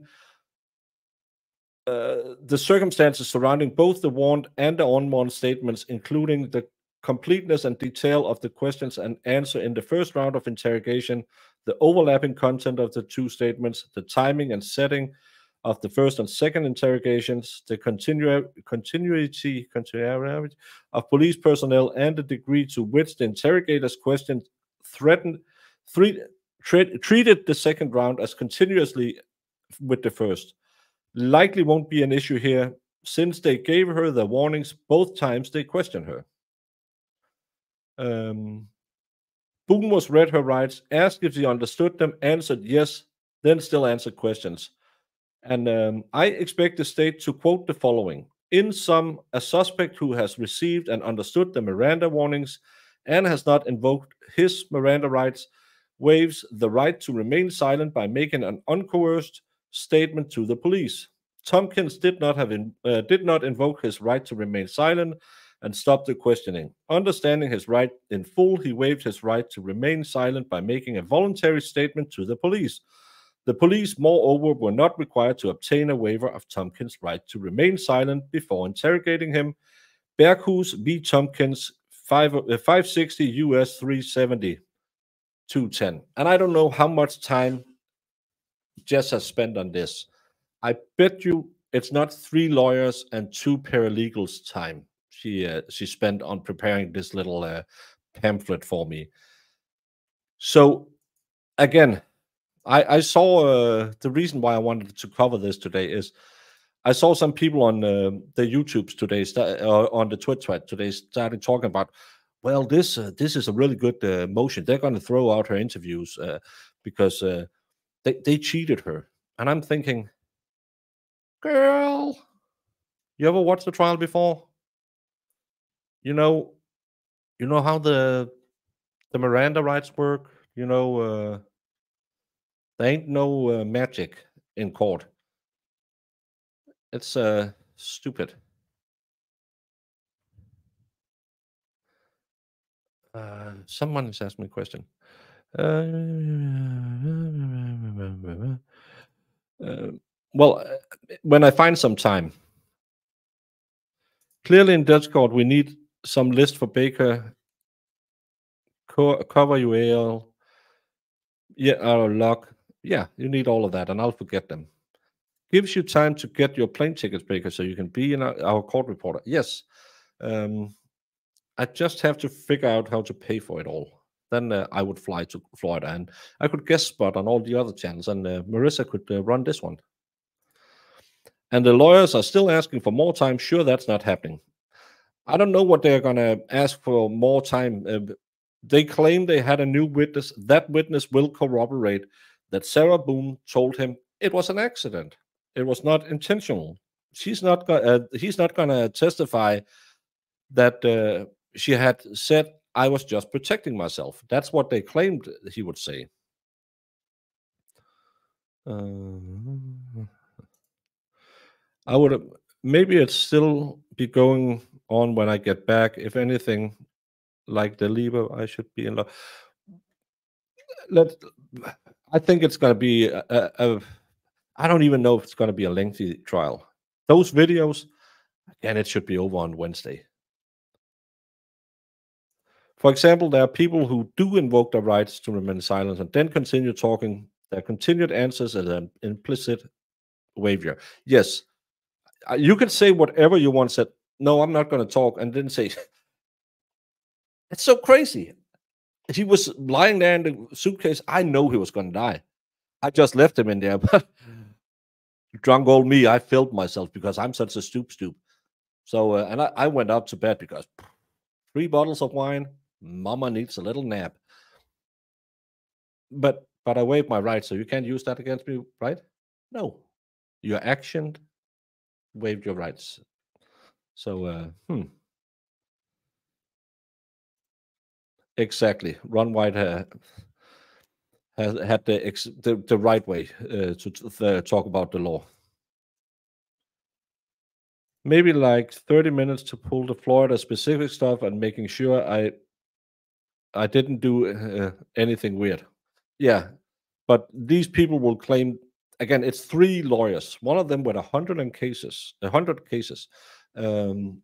the circumstances surrounding both the warned and the unwarned statements, including the completeness and detail of the questions and answer in the first round of interrogation, the overlapping content of the two statements, the timing and setting of the first and second interrogations, the continuity of police personnel, and the degree to which the interrogators' questions treated the second round as continuously with the first. Likely won't be an issue here, since they gave her the warnings both times they questioned her. Boone was read her rights, asked if she understood them, answered yes, then still answered questions. And I expect the state to quote the following. In sum, a suspect who has received and understood the Miranda warnings and has not invoked his Miranda rights waives the right to remain silent by making an uncoerced statement to the police. Tompkins did not invoke his right to remain silent and stop the questioning. Understanding his right in full, he waived his right to remain silent by making a voluntary statement to the police. The police, moreover, were not required to obtain a waiver of Tompkins' right to remain silent before interrogating him. Berghus v. Tompkins, 560 U.S. 370, 210. And I don't know how much time Jess has spent on this. I bet you it's not 3 lawyers and 2 paralegals' time she spent on preparing this little pamphlet for me. So, again, I saw the reason why I wanted to cover this today is I saw some people on the YouTubes today, on the Twitch thread today, started talking about, well, this is a really good motion. They're going to throw out her interviews because they cheated her. And I'm thinking, girl, you ever watched the trial before? You know how the Miranda rights work. There ain't no magic in court. It's stupid. Someone has asked me a question. Well, when I find some time, clearly in Dutch court, we need some list for Baker, cover UAL, log. Yeah, you need all of that, and I'll forget them. Gives you time to get your plane tickets, Baker, so you can be in our court reporter. Yes. I just have to figure out how to pay for it all. Then I would fly to Florida, and I could guest spot on all the other channels, and Marissa could run this one. And the lawyers are still asking for more time. Sure, that's not happening. I don't know what they're going to ask for more time. They claim they had a new witness. That witness will corroborate that Srah Boone told him it was an accident. It was not intentional. He's not going to testify that she had said, I was just protecting myself. That's what they claimed he would say. I would maybe it still be going on when I get back. If anything, like the Lieber, I should be in love. I think it's going to be I don't even know if it's going to be a lengthy trial. Those videos, again, it should be over on Wednesday. For example, there are people who do invoke their rights to remain silent and then continue talking. Their continued answers as an implicit waiver. Yes, you can say whatever you want. Said, no, I'm not going to talk, and then say, it's so crazy. He was lying there in the suitcase. I know he was going to die. I just left him in there, but drunk old me, I filled myself because I'm such a stoop. So, and I went up to bed because 3 bottles of wine, mama needs a little nap. But I waived my rights, so you can't use that against me, right? No. Your action waived your rights. So, Exactly. Ron White has had the right way to talk about the law. Maybe like 30 minutes to pull the Florida specific stuff and making sure I didn't do anything weird. Yeah, but these people will claim again. It's 3 lawyers. One of them with 100 cases, and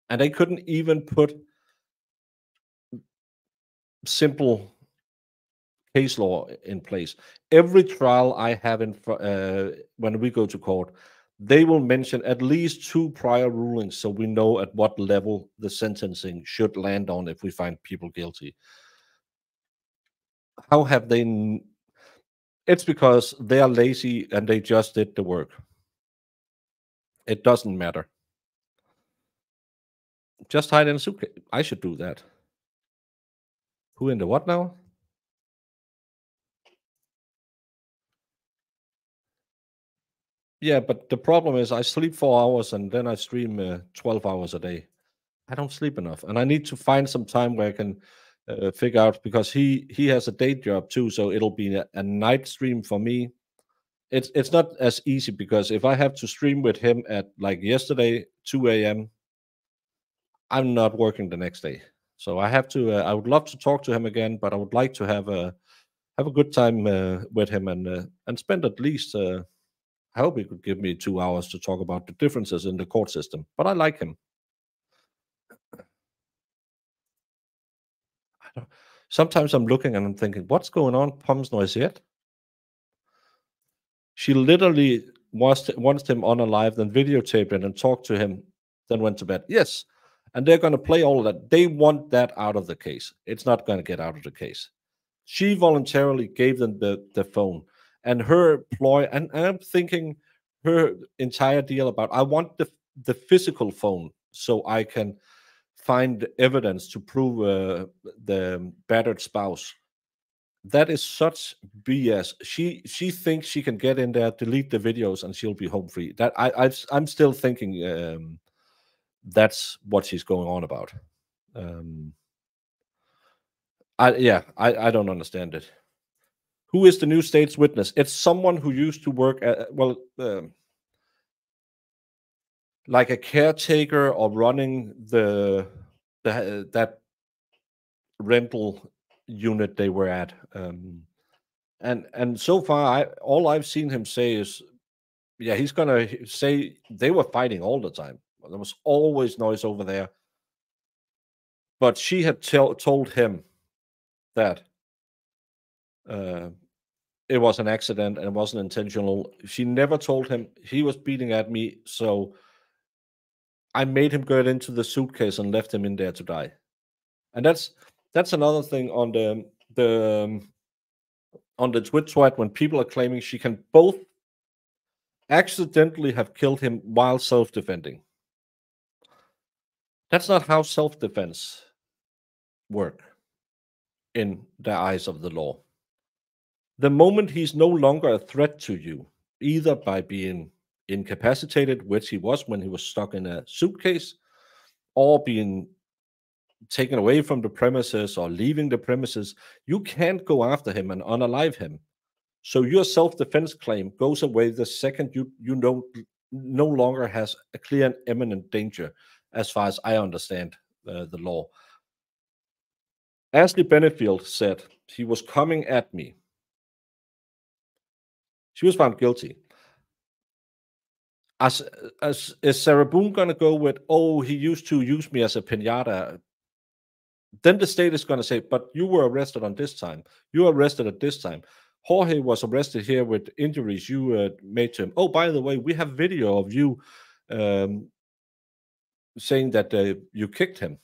they couldn't even put simple case law in place. Every trial I have when we go to court, they will mention at least 2 prior rulings, so we know at what level the sentencing should land on if we find people guilty. How have they? It's because they are lazy and they just did the work. It doesn't matter. Just hide in a suitcase. I should do that. Who in the what now? Yeah, but the problem is I sleep 4 hours and then I stream 12 hours a day. I don't sleep enough, and I need to find some time where I can figure out, because he has a day job too, so it'll be a night stream for me. It's not as easy, because if I have to stream with him at like yesterday 2 a.m., I'm not working the next day. So I have to. I would love to talk to him again, but I would like to have a good time with him and spend at least. I hope he could give me 2 hours to talk about the differences in the court system. But I like him. Sometimes I'm looking and I'm thinking, what's going on, Pom's Noisette? She literally watched him on alive, then videotaped it and talked to him, then went to bed. Yes. And they're going to play all of that. They want that out of the case. It's not going to get out of the case. She voluntarily gave them the phone. And her ploy, and I'm thinking her entire deal about, I want the physical phone so I can find evidence to prove the battered spouse. That is such BS. She thinks she can get in there, delete the videos, and she'll be home free. That I'm still thinking that's what she's going on about. I don't understand it. Who is the new state's witness? It's someone who used to work at, like a caretaker or running that rental unit they were at. And so far, all I've seen him say is, yeah, he's gonna say they were fighting all the time. There was always noise over there. But she had told him that it was an accident and it wasn't intentional. She never told him he was beating at me, so I made him get into the suitcase and left him in there to die. And that's another thing on the Twitch thread, when people are claiming she can both accidentally have killed him while self-defending. That's not how self-defense work in the eyes of the law. The moment he's no longer a threat to you, either by being incapacitated, which he was when he was stuck in a suitcase, or being taken away from the premises or leaving the premises, you can't go after him and unalive him. So your self-defense claim goes away the second you no longer has a clear and imminent danger, as far as I understand the law. Ashley Benefield said he was coming at me. She was found guilty. Is Srah Boone going to go with, oh, he used to use me as a pinata? Then the state is going to say, but you were arrested on this time. You were arrested at this time. Jorge was arrested here with injuries you made to him. Oh, by the way, we have video of you saying that you kicked him.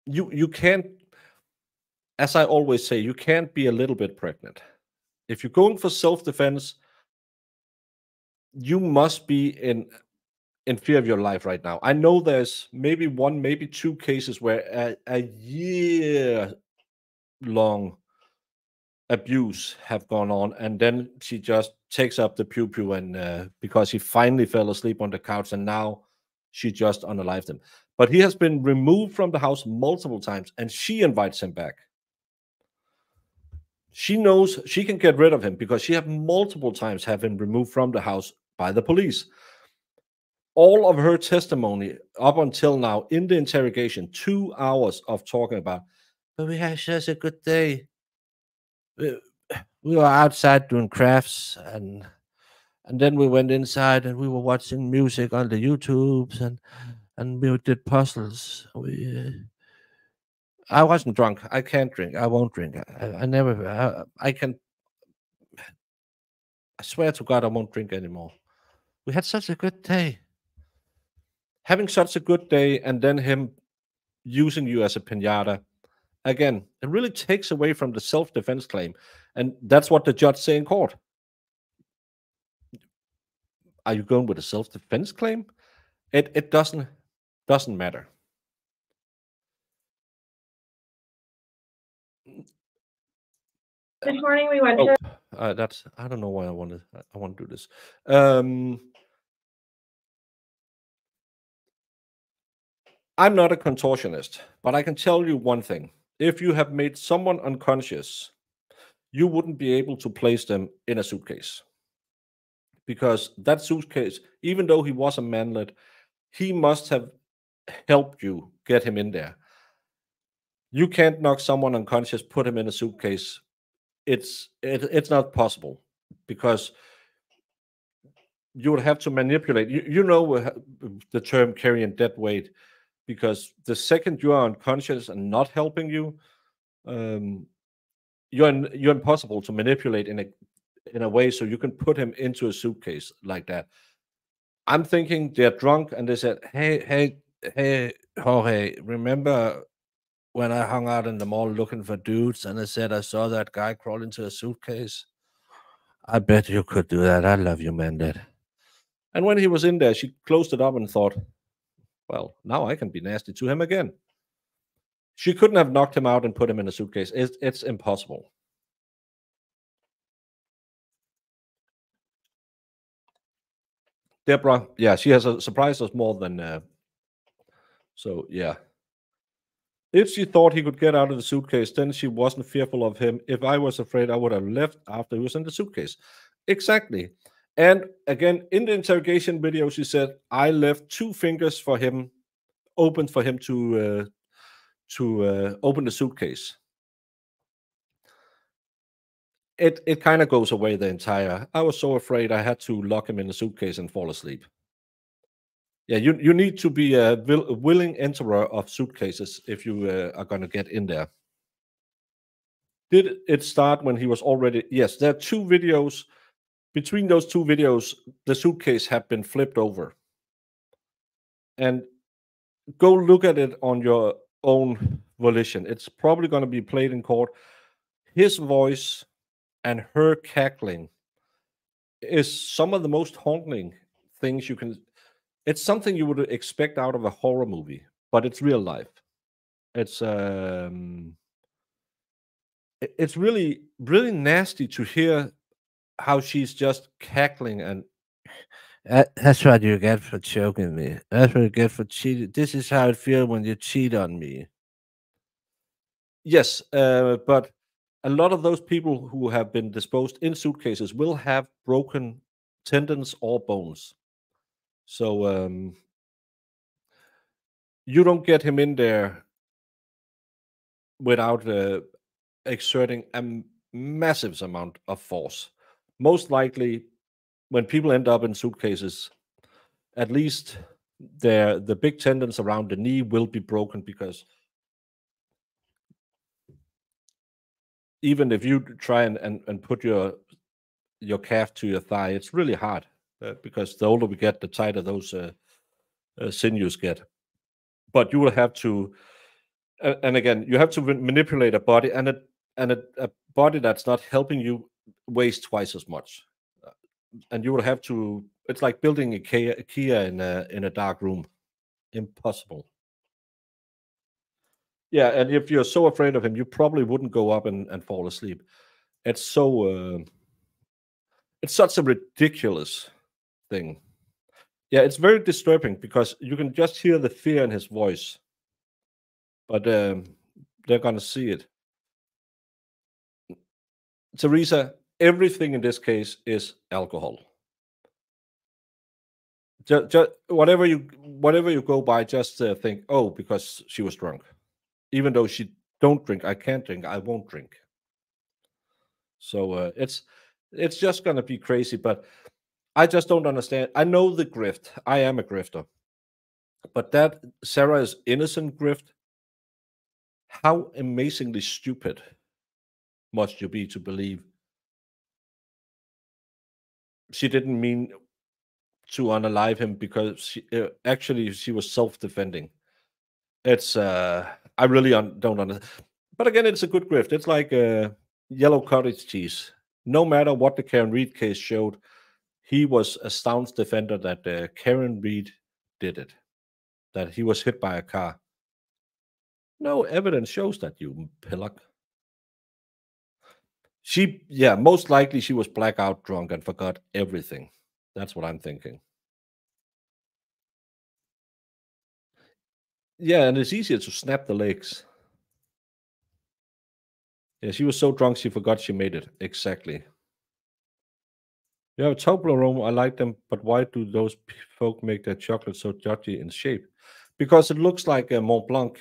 You can't, as I always say, you can't be a little bit pregnant. If you're going for self-defense, you must be in fear of your life right now. I know there's maybe one, maybe two cases where a year-long abuse have gone on, and then she just takes up the pew and because he finally fell asleep on the couch, and now she just unalived him. But he has been removed from the house multiple times, and she invites him back. She knows she can get rid of him because she have multiple times have him removed from the house by the police. All of her testimony up until now in the interrogation, 2 hours of talking about, but we had such a good day. We were outside doing crafts, and then we went inside and we were watching music on the YouTubes, and we did puzzles. I wasn't drunk. I can't drink. I won't drink. I never. I can. I swear to God, I won't drink anymore. We had such a good day. Having such a good day, and then him using you as a pinata, again, it really takes away from the self-defense claim. And that's what the judge say in court. Are you going with a self-defense claim? It doesn't matter. This morning we went to. That's, I don't know why I want to do this. I'm not a contortionist, but I can tell you one thing. If you have made someone unconscious, you wouldn't be able to place them in a suitcase. Because that suitcase, even though he was a manlet, he must have helped you get him in there. You can't knock someone unconscious, put him in a suitcase. It's not possible, because you would have to manipulate. You know the term carrying dead weight, because the second you are unconscious and not helping you, you're impossible to manipulate in a way so you can put him into a suitcase like that. I'm thinking they're drunk and they said, hey, Jorge, remember when I hung out in the mall looking for dudes and I said I saw that guy crawl into a suitcase? I bet you could do that. I love you, man, Dad. And when he was in there, she closed it up and thought, well, now I can be nasty to him again. She couldn't have knocked him out and put him in a suitcase. It's impossible. Deborah, yeah, she has surprised us more than... so, yeah. If she thought he could get out of the suitcase, then she wasn't fearful of him. If I was afraid, I would have left after he was in the suitcase. Exactly. And again, in the interrogation video, she said, I left 2 fingers for him, open for him to open the suitcase. It kind of goes away the entire... I was so afraid I had to lock him in the suitcase and fall asleep. Yeah, you need to be a willing enterer of suitcases if you are going to get in there. Did it start when he was already... Yes, there are 2 videos. Between those 2 videos, the suitcase had been flipped over. And go look at it on your own volition. It's probably going to be played in court. His voice and her cackling is some of the most haunting things you can... It's something you would expect out of a horror movie, but it's real life. It's really, really nasty to hear how she's just cackling and... That's what you get for choking me. That's what you get for cheating. This is how it feels when you cheat on me. Yes, but a lot of those people who have been disposed in suitcases will have broken tendons or bones. So you don't get him in there without exerting a massive amount of force. Most likely, when people end up in suitcases, at least the big tendons around the knee will be broken, because even if you try and put your calf to your thigh, it's really hard, because the older we get, the tighter those sinews get. But you will have to, and again, you have to manipulate a body, and a body that's not helping you weighs twice as much, and you will have to. It's like building a Kia in a dark room. Impossible. Yeah, and if you're so afraid of him, you probably wouldn't go up and fall asleep. It's so it's such a ridiculous thing. Yeah, it's very disturbing, because you can just hear the fear in his voice. But they're gonna see it. Teresa, everything in this case is alcohol. Just whatever you go by, just think, oh, because she was drunk. Even though she don't drink, I can't drink, I won't drink. So it's just gonna be crazy. But I just don't understand. I know the grift. I am a grifter. But that Sarah is innocent grift, how amazingly stupid must you be to believe she didn't mean to unalive him, because she actually she was self-defending. It's I really don't understand. But again, it's a good grift. It's like yellow cottage cheese. No matter what the Karen Reed case showed, he was a staunch defender that Karen Reed did it, that he was hit by a car. No evidence shows that, you pillock. Yeah, most likely she was blackout drunk and forgot everything. That's what I'm thinking. Yeah, and it's easier to snap the legs. Yeah, she was so drunk she forgot she made it. Exactly. Yeah, Toblerone, I like them, but why do those folk make their chocolate so judgy in shape? Because it looks like a Mont Blanc.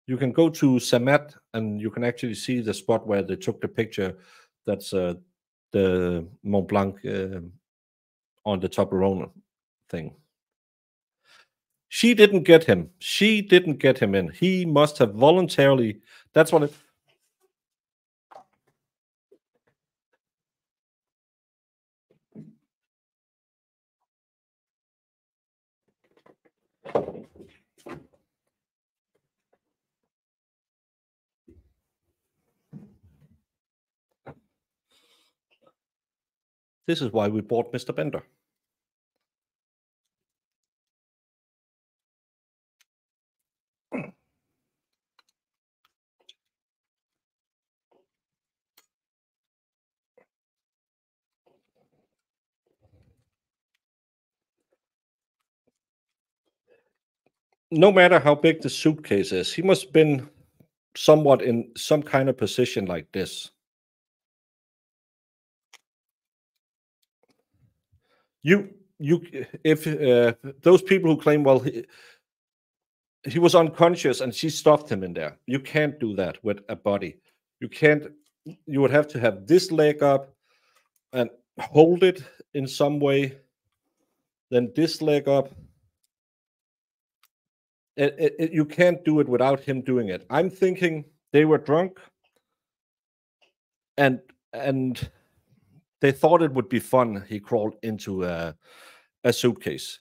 You can go to Samet and you can actually see the spot where they took the picture. That's the Mont Blanc on the Toblerone thing. She didn't get him. She didn't get him in. He must have voluntarily. That's what it. This is why we bought Mr. Bender. No matter how big the suitcase is, he must have been somewhat in some kind of position like this. If those people who claim, well, he was unconscious and she stuffed him in there. You can't do that with a body. You can't. You would have to have this leg up and hold it in some way. Then this leg up. You can't do it without him doing it. I'm thinking they were drunk, and they thought it would be fun. He crawled into a suitcase,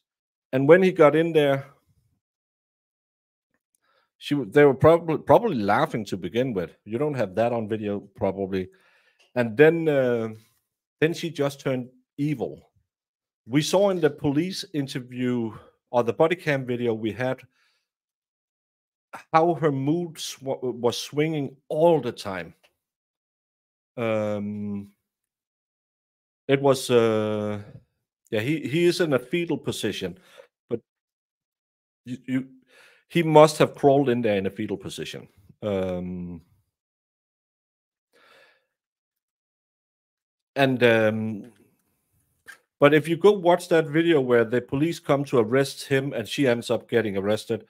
and when he got in there, they were probably laughing to begin with. You don't have that on video, probably, and then she just turned evil. We saw in the police interview or the body cam video we had how her mood was swinging all the time. It was yeah, he is in a fetal position, but he must have crawled in there in a fetal position. And But if you go watch that video where the police come to arrest him and she ends up getting arrested,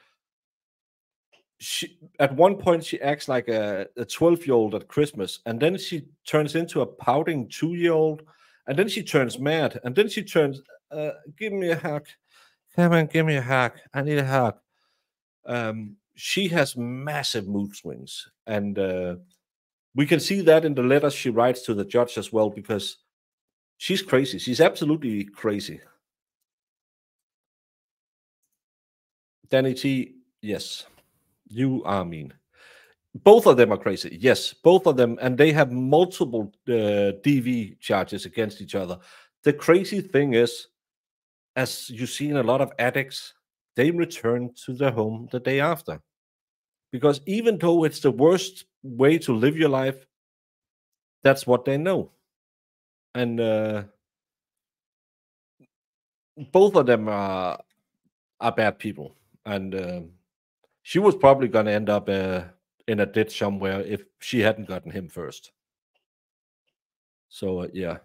she at one point she acts like a 12-year-old at Christmas, and then she turns into a pouting 2-year-old, and then she turns mad, and then she turns, give me a hug. Come on, give me a hug. I need a hug. She has massive mood swings, and we can see that in the letters she writes to the judge as well, because she's crazy. She's absolutely crazy. Danny T, yes, you are mean. Both of them are crazy. Yes, both of them, and they have multiple DV charges against each other. The crazy thing is, as you see in a lot of addicts, they return to their home the day after. Because even though it's the worst way to live your life, that's what they know. And both of them are bad people. And she was probably going to end up in a ditch somewhere if she hadn't gotten him first. So yeah.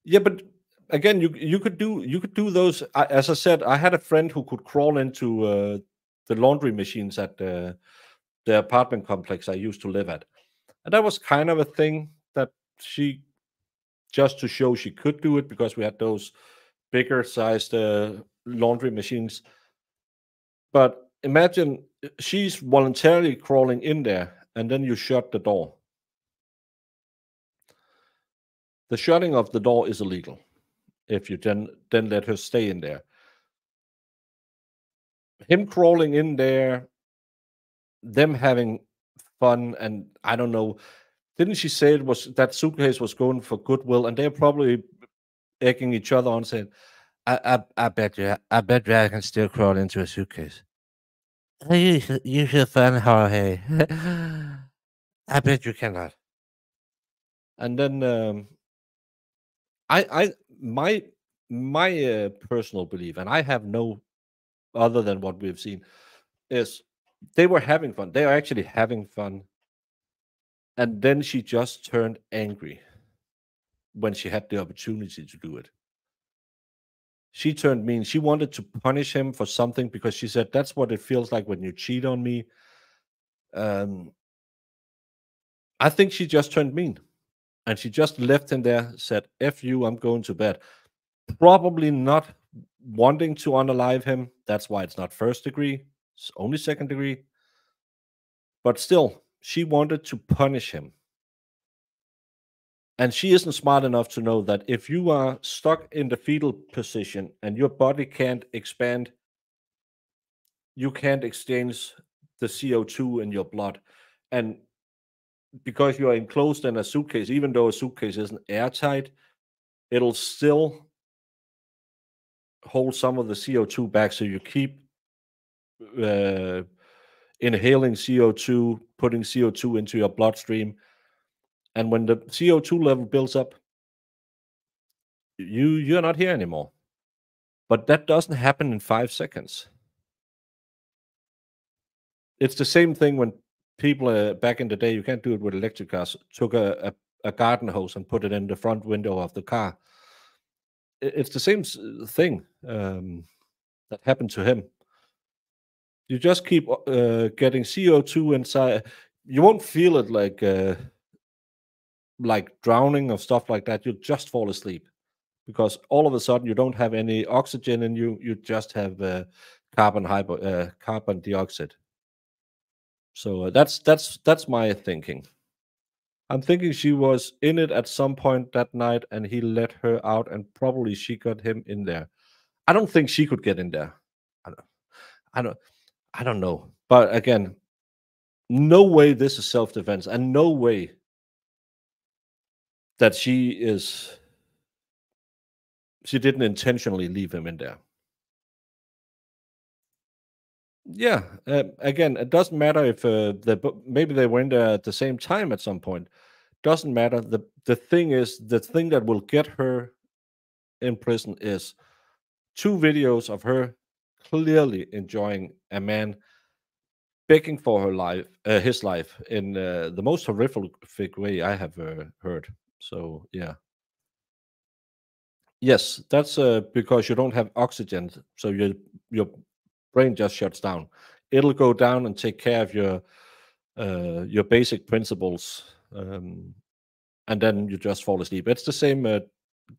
But again, you could do those. As I said, I had a friend who could crawl into the laundry machines at the apartment complex I used to live at, and that was kind of a thing that she, just to show she could do it, because we had those bigger sized laundry machines. But imagine she's voluntarily crawling in there, and then you shut the door. The shutting of the door is illegal if you then let her stay in there. Him crawling in there, them having fun, and I don't know, didn't she say it was that suitcase was going for Goodwill, and they're probably egging each other on, saying, I bet you I can still crawl into a suitcase. You should find Jorge. I bet you cannot. And then my personal belief, and I have no other than what we've seen, is they were having fun. They are actually having fun. And then she just turned angry when she had the opportunity to do it. She turned mean. She wanted to punish him for something, because she said, that's what it feels like when you cheat on me. I think she just turned mean. And she just left him there, said, F you, I'm going to bed. Probably not wanting to unalive him. That's why it's not first degree. It's only second degree. But still, she wanted to punish him. And she isn't smart enough to know that if you are stuck in the fetal position and your body can't expand, you can't exchange the CO2 in your blood. And because you are enclosed in a suitcase, even though a suitcase isn't airtight, it'll still hold some of the CO2 back, so you keep inhaling CO2, putting CO2 into your bloodstream. And when the CO2 level builds up, you're not here anymore. But that doesn't happen in 5 seconds. It's the same thing when people back in the day, you can't do it with electric cars, took a garden hose and put it in the front window of the car. It's the same thing that happened to him. You just keep getting CO2 inside. You won't feel it like drowning or stuff like that. You'll just fall asleep, because all of a sudden you don't have any oxygen in you. You just have carbon dioxide. So that's my thinking. I'm thinking she was in it at some point that night, and he let her out, and probably she got him in there. I don't think she could get in there. I don't know. But again, no way this is self-defense, and no way that she didn't intentionally leave him in there. Yeah. Again, it doesn't matter if maybe they were in there at the same time at some point. Doesn't matter. The thing is, the thing that will get her in prison is 2 videos of her clearly enjoying a man begging for her life, his life, in the most horrific way I have heard. So yeah. Yes, that's because you don't have oxygen, so your brain just shuts down. It'll go down and take care of your basic principles, and then you just fall asleep. It's the same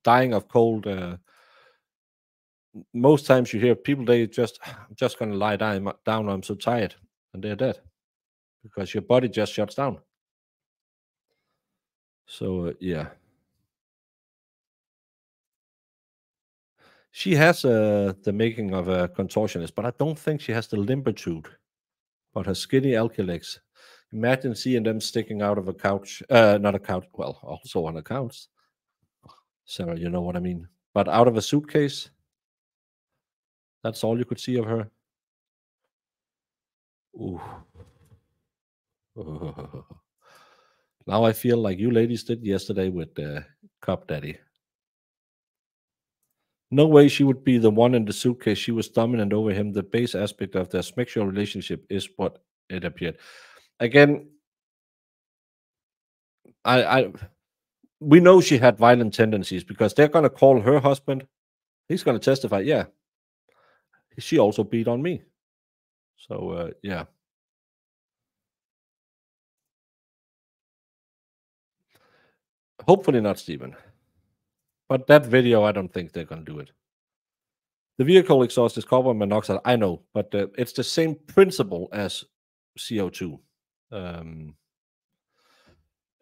dying of cold. Most times you hear people, they just, I'm just going to lie down, I'm so tired, and they're dead because your body just shuts down. So yeah, she has the making of a contortionist, but I don't think she has the limbitude. But her skinny elky legs. Imagine seeing them sticking out of a couch, not a couch, well, also on a couch. Sarah, you know what I mean. But out of a suitcase, that's all you could see of her. Ooh. Now I feel like you ladies did yesterday with Cop Daddy. No way she would be the one in the suitcase. She was dominant over him. The base aspect of their sexual relationship is what it appeared. Again, we know she had violent tendencies because they're going to call her husband. He's going to testify. Yeah, she also beat on me. So yeah. Hopefully not Stephen. But that video, I don't think they're going to do it. The vehicle exhaust is carbon monoxide. I know, but it's the same principle as CO2.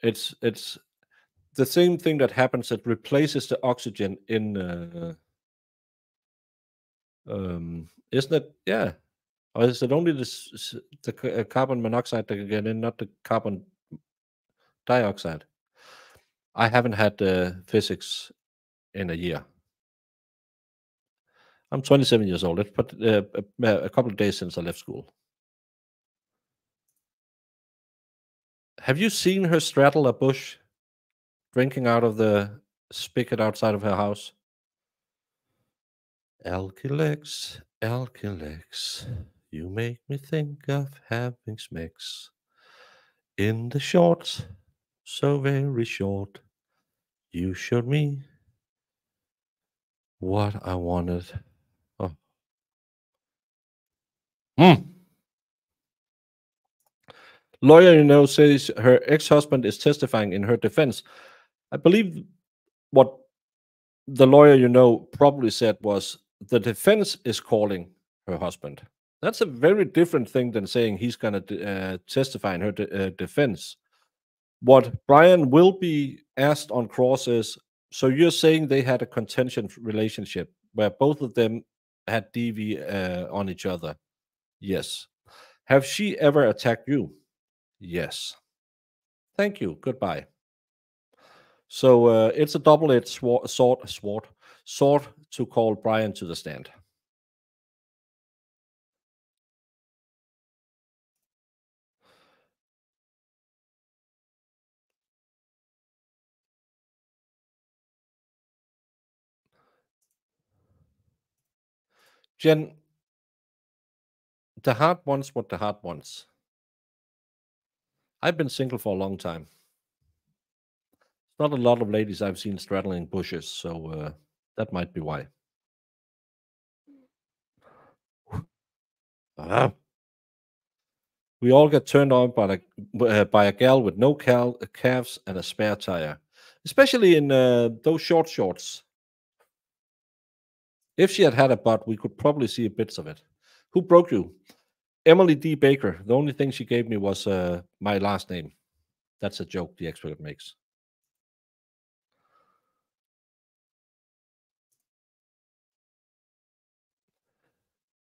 It's the same thing that happens. It replaces the oxygen in. Isn't it? Yeah. Or is it only the carbon monoxide that can get in, not the carbon dioxide? I haven't had physics in a year. I'm 27 years old. It's but a couple of days since I left school. Have you seen her straddle a bush, drinking out of the spigot outside of her house? Alkylex, you make me think of having smecks. In the short, so very short, you showed me what I wanted. Oh. Lawyer, you know, says her ex-husband is testifying in her defense. I believe what the lawyer, you know, probably said was the defense is calling her husband. That's a very different thing than saying he's going to testify in her defense. What Brian will be asked on cross is, so you're saying they had a contentious relationship where both of them had DV on each other? Yes. Have she ever attacked you? Yes. Thank you. Goodbye. So it's a double-edged sword to call Brian to the stand. Jen, the heart wants what the heart wants. I've been single for a long time. Not a lot of ladies I've seen straddling bushes, so that might be why. We all get turned on by a gal with no calves and a spare tire, especially in those short shorts. If she had a butt, we could probably see bits of it. Who broke you? Emily D. Baker. The only thing she gave me was my last name. That's a joke the expert makes.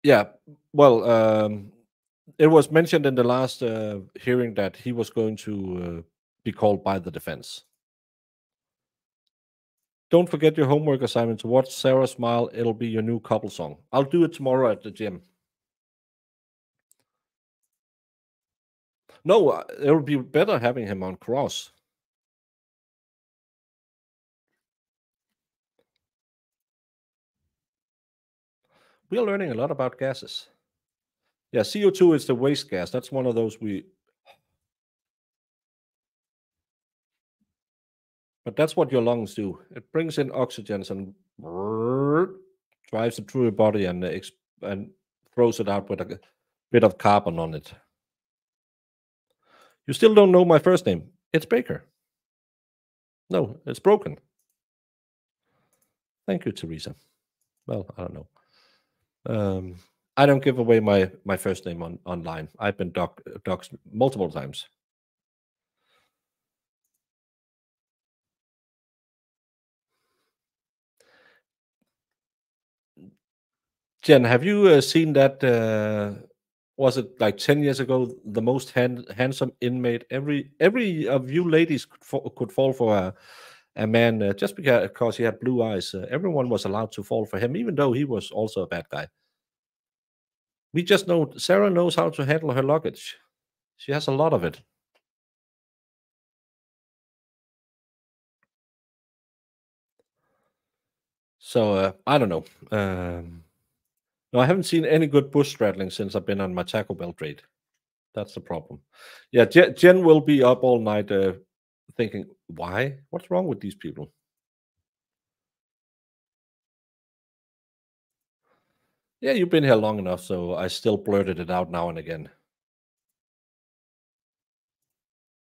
Yeah, well, it was mentioned in the last hearing that he was going to be called by the defense. Don't forget your homework assignment to watch Sarah Smile. It'll be your new couple song. I'll do it tomorrow at the gym. No, it'll be better having him on cross. We are learning a lot about gases. Yeah, CO2 is the waste gas. That's one of those but that's what your lungs do. It brings in oxygens and drives it through your body and throws it out with a bit of carbon on it. You still don't know my first name. It's Baker. No, it's broken. Thank you, Teresa. Well, I don't know. I don't give away my first name online. I've been doxxed multiple times. Jen, have you seen that? Was it like 10 years ago? The most handsome inmate. Every of you ladies could fall for a man just because he had blue eyes. Everyone was allowed to fall for him, even though he was also a bad guy. We just know Sarah knows how to handle her luggage. She has a lot of it. So I don't know. No, I haven't seen any good bush straddling since I've been on my Taco Bell trade. That's the problem. Yeah, Jen will be up all night thinking, why? What's wrong with these people? Yeah, you've been here long enough, so I still blurted it out now and again.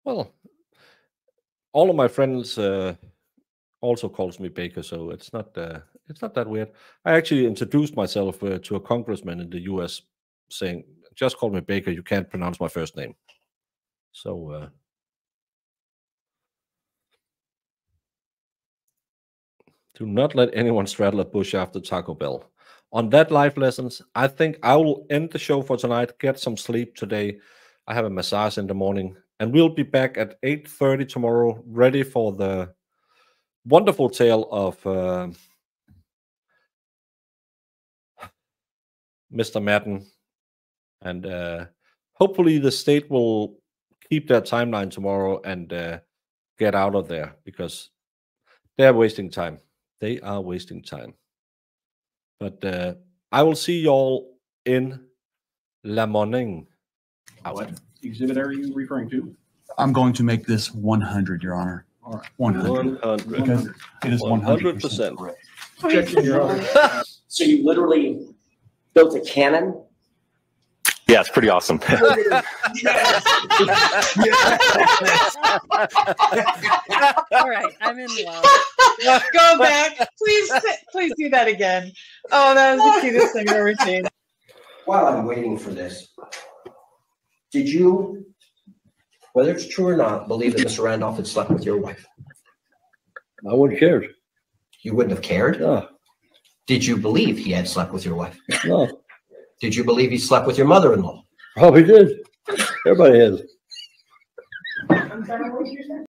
Well, all of my friends also calls me Baker, so it's not that weird. I actually introduced myself to a congressman in the U.S. saying, "Just call me Baker. You can't pronounce my first name." So do not let anyone straddle a bush after Taco Bell. On that life lessons, I think I will end the show for tonight. Get some sleep today. I have a massage in the morning, and we'll be back at 8:30 tomorrow, ready for the wonderful tale of Mr. Madden, and hopefully the state will keep their timeline tomorrow and get out of there, because they're wasting time. They are wasting time. But I will see y'all in la morning. What exhibit are you referring to? I'm going to make this 100, Your Honor. All right, 100. 100. Because it is 100% 100%. correct. So you literally built a cannon? Yeah, it's pretty awesome. All right, I'm in love. Go back. Please do that again. Oh, that was the cutest thing I've ever seen. While I'm waiting for this, did you, whether it's true or not, believe that Mr. Randolph had slept with your wife? I wouldn't have cared. You wouldn't have cared? No. Did you believe he had slept with your wife? No. Did you believe he slept with your mother-in-law? Probably did. Everybody has.